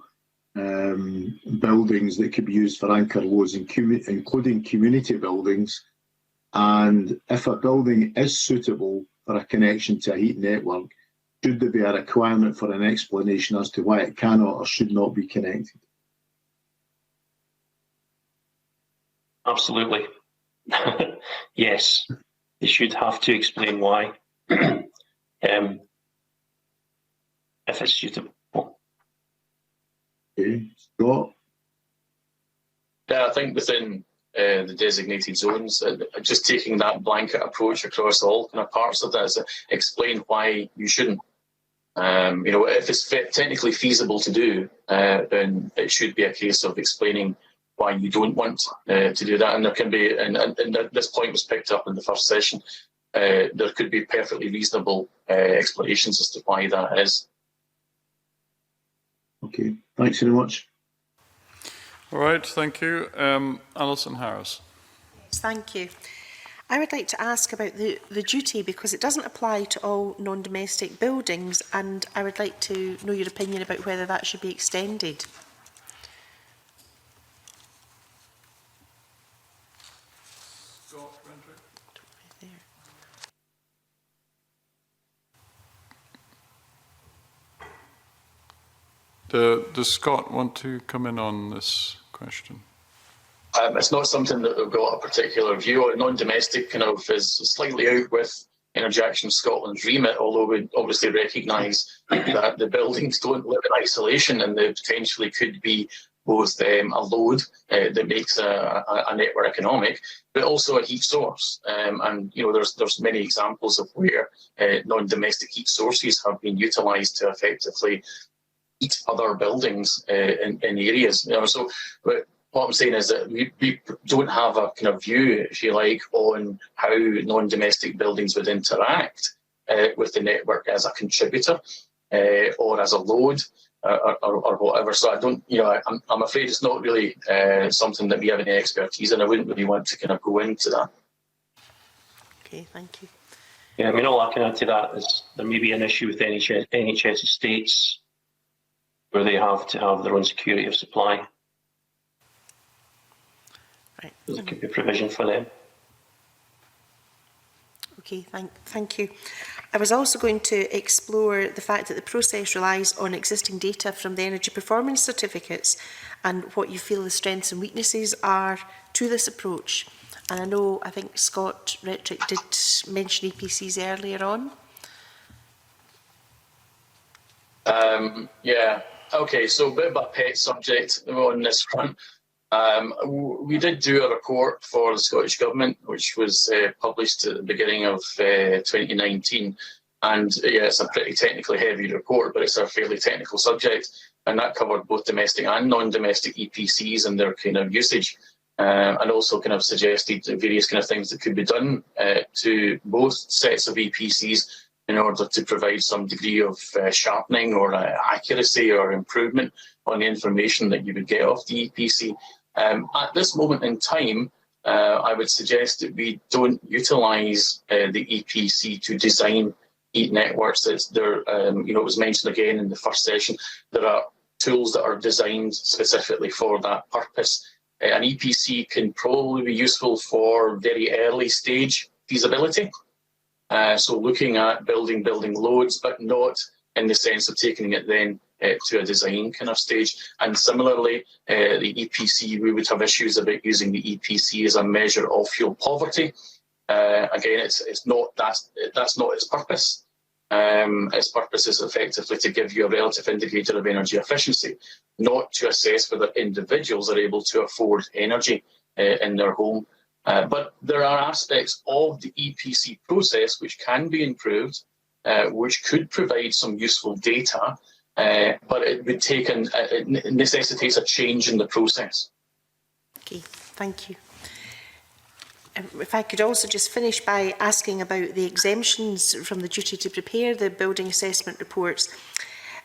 buildings that could be used for anchor loads, including community buildings? And if a building is suitable for a connection to a heat network, should there be a requirement for an explanation as to why it cannot or should not be connected? Absolutely. Yes, they should have to explain why, if it's suitable. Okay, Scott? Yeah, I think within the designated zones, just taking that blanket approach across all kind of parts of that is explain why you shouldn't. You know, if it's technically feasible to do, then it should be a case of explaining why you don't want to do that. And there can be, and this point was picked up in the first session, there could be perfectly reasonable explanations as to why that is. Okay, thanks very much. All right, thank you. Alison Harris. Yes, thank you. I would like to ask about the duty, because it doesn't apply to all non-domestic buildings, and I would like to know your opinion about whether that should be extended. Does Scott want to come in on this question? It's not something that we've got a particular view on. Non-domestic kind of is slightly out with Energy Action Scotland's remit, although we obviously recognise that the buildings don't live in isolation and they potentially could be both a load that makes a network economic, but also a heat source. And you know, there's many examples of where non-domestic heat sources have been utilised to effectively heat other buildings in areas. You know, so but what I'm saying is that we don't have a kind of view, if you like, on how non-domestic buildings would interact with the network as a contributor or as a load or whatever. So I don't, you know, I'm afraid it's not really something that we have any expertise in. I wouldn't really want to kind of go into that. Okay, thank you. Yeah, I mean, all I can add to that is there may be an issue with NHS estates where they have to have their own security of supply. Right. There could be provision for them. Okay, thank you. I was also going to explore the fact that the process relies on existing data from the energy performance certificates and what you feel the strengths and weaknesses are to this approach. And I know, I think Scott Rettrick did mention EPCs earlier on. Yeah, okay, so a bit of a pet subject on this front. We did do a report for the Scottish Government, which was published at the beginning of 2019. And yeah, it's a pretty technically heavy report, but it's a fairly technical subject. And that covered both domestic and non-domestic EPCs and their kind of usage. And also kind of suggested various kind of things that could be done to both sets of EPCs in order to provide some degree of sharpening or accuracy or improvement on the information that you would get off the EPC. At this moment in time, I would suggest that we don't utilise the EPC to design heat networks. It's there, you know, it was mentioned again in the first session. There are tools that are designed specifically for that purpose. An EPC can probably be useful for very early stage feasibility. So looking at building loads, but not in the sense of taking it then to a design kind of stage. And similarly, the EPC, we would have issues about using the EPC as a measure of fuel poverty. Again, it's not that's not its purpose. Its purpose is effectively to give you a relative indicator of energy efficiency, not to assess whether individuals are able to afford energy in their home. But there are aspects of the EPC process which can be improved, which could provide some useful data, but it would take it necessitates a change in the process. Okay, thank you. If I could also just finish by asking about the exemptions from the duty to prepare the building assessment reports.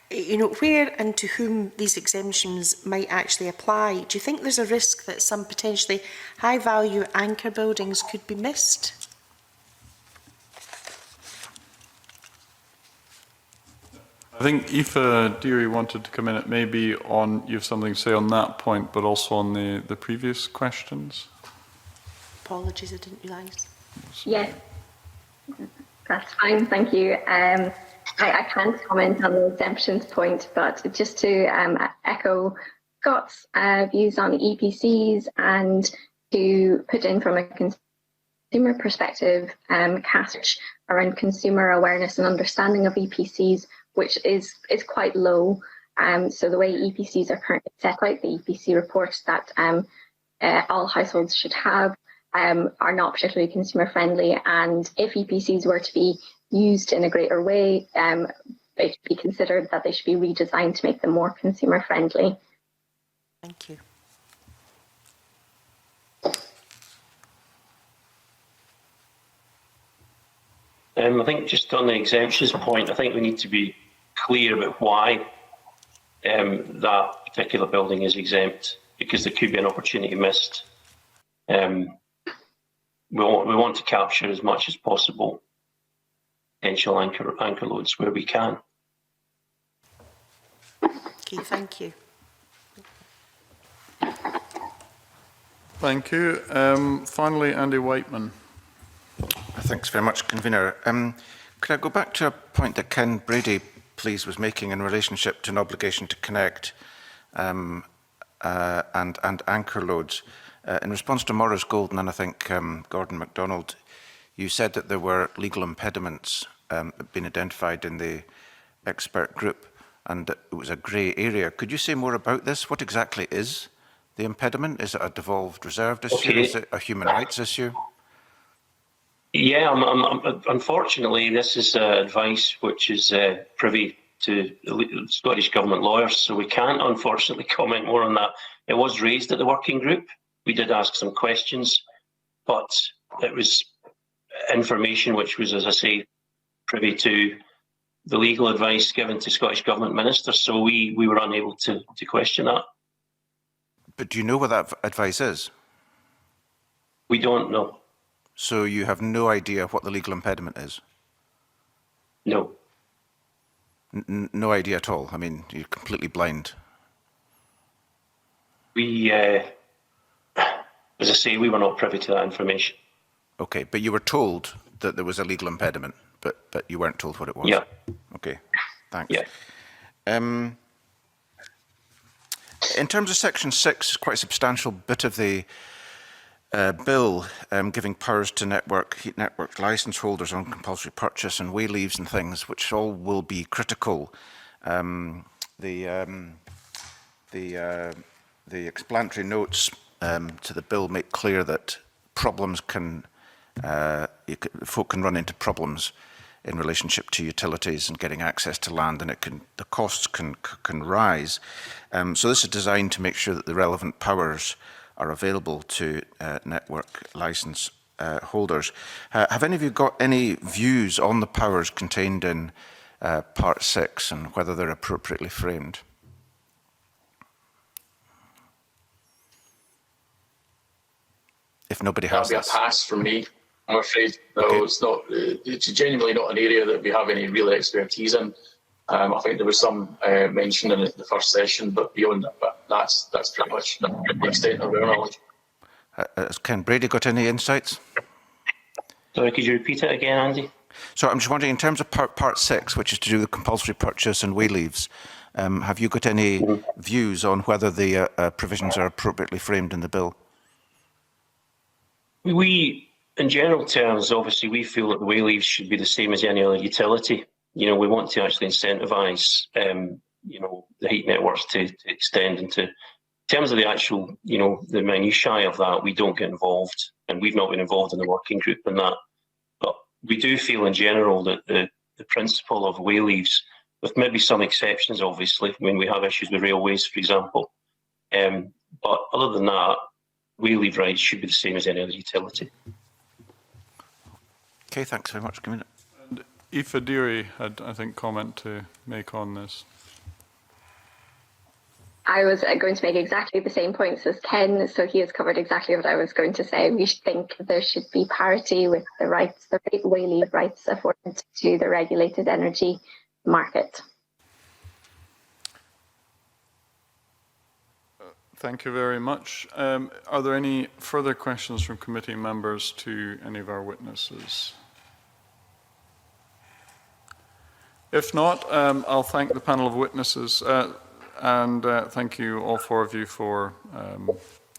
You know, where and to whom these exemptions might actually apply. Do you think there's a risk that some potentially high-value anchor buildings could be missed? I think Aoife Deary wanted to come in. It may be on, you have something to say on that point, but also on the previous questions. Apologies, I didn't realise. Yes, that's fine, thank you. I can't comment on the exemptions point, but just to echo Scott's views on EPCs and to put in from a consumer perspective, cast around consumer awareness and understanding of EPCs, which is quite low. So the way EPCs are currently set out, the EPC reports that all households should have are not particularly consumer friendly. And if EPCs were to be used in a greater way, it should be considered that they should be redesigned to make them more consumer friendly. Thank you. I think just on the exemptions point, I think we need to be clear about why that particular building is exempt, because there could be an opportunity missed. We want to capture as much as possible potential anchor loads where we can. Okay, thank you. Thank you. Finally, Andy Whiteman. Thanks very much, Convener. Could I go back to a point that Ken Brady, please, was making in relationship to an obligation to connect and anchor loads? In response to Maurice Golden and I think Gordon MacDonald, you said that there were legal impediments being identified in the expert group and that it was a grey area. Could you say more about this? What exactly is the impediment? Is it a devolved reserved issue? Okay. Is it a human rights issue? Yeah, unfortunately, this is advice which is privy to Scottish Government lawyers, so we can't unfortunately comment more on that. It was raised at the working group. We did ask some questions, but it was information which was, as I say, privy to the legal advice given to Scottish Government ministers, so we were unable to question that. But do you know what that advice is? We don't know. So you have no idea what the legal impediment is? No. No idea at all? I mean, you're completely blind. We, as I say, we were not privy to that information. Okay, but you were told that there was a legal impediment, but you weren't told what it was? Yeah. Okay, thanks. Yeah. In terms of Section 6, quite a substantial bit of the bill giving powers to heat network licence holders on compulsory purchase and way leaves and things, which all will be critical. The explanatory notes to the bill make clear that problems folk can run into problems in relationship to utilities and getting access to land, and the costs can rise. So this is designed to make sure that the relevant powers are available to network licence holders. Have any of you got any views on the powers contained in Part 6 and whether they're appropriately framed? If nobody has That'll be a pass from me, I'm afraid. No, okay. It's genuinely not an area that we have any real expertise in. I think there was some mention in the first session, but beyond that, that's pretty much the extent of our knowledge. Has Ken Brady got any insights? Sorry, could you repeat it again, Andy? So I'm just wondering, in terms of Part 6, which is to do with compulsory purchase and way leaves, have you got any views on whether the provisions are appropriately framed in the bill? We, in general terms, obviously, we feel that the way leaves should be the same as any other utility. We want to actually incentivise, the heat networks to extend into. In terms of the actual, the minutiae of that, we don't get involved, and we've not been involved in the working group in that. But we do feel, in general, that the principle of way leaves, with maybe some exceptions, obviously, when we have issues with railways, for example. But other than that, way leave rights should be the same as any other utility. Okay, thanks very much, Commissioner. And Aoife Deary had, I think, comment to make on this. I was going to make exactly the same points as Ken, so he has covered exactly what I was going to say. We think there should be parity with the rights, the way leave rights afforded to the regulated energy market. Thank you very much. Are there any further questions from committee members to any of our witnesses? If not, I'll thank the panel of witnesses and thank you, all four of you, for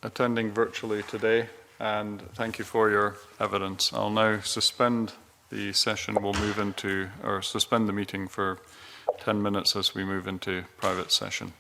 attending virtually today. and thank you for your evidence. I'll now suspend the session. We'll move into, or suspend the meeting for 10 minutes as we move into private session.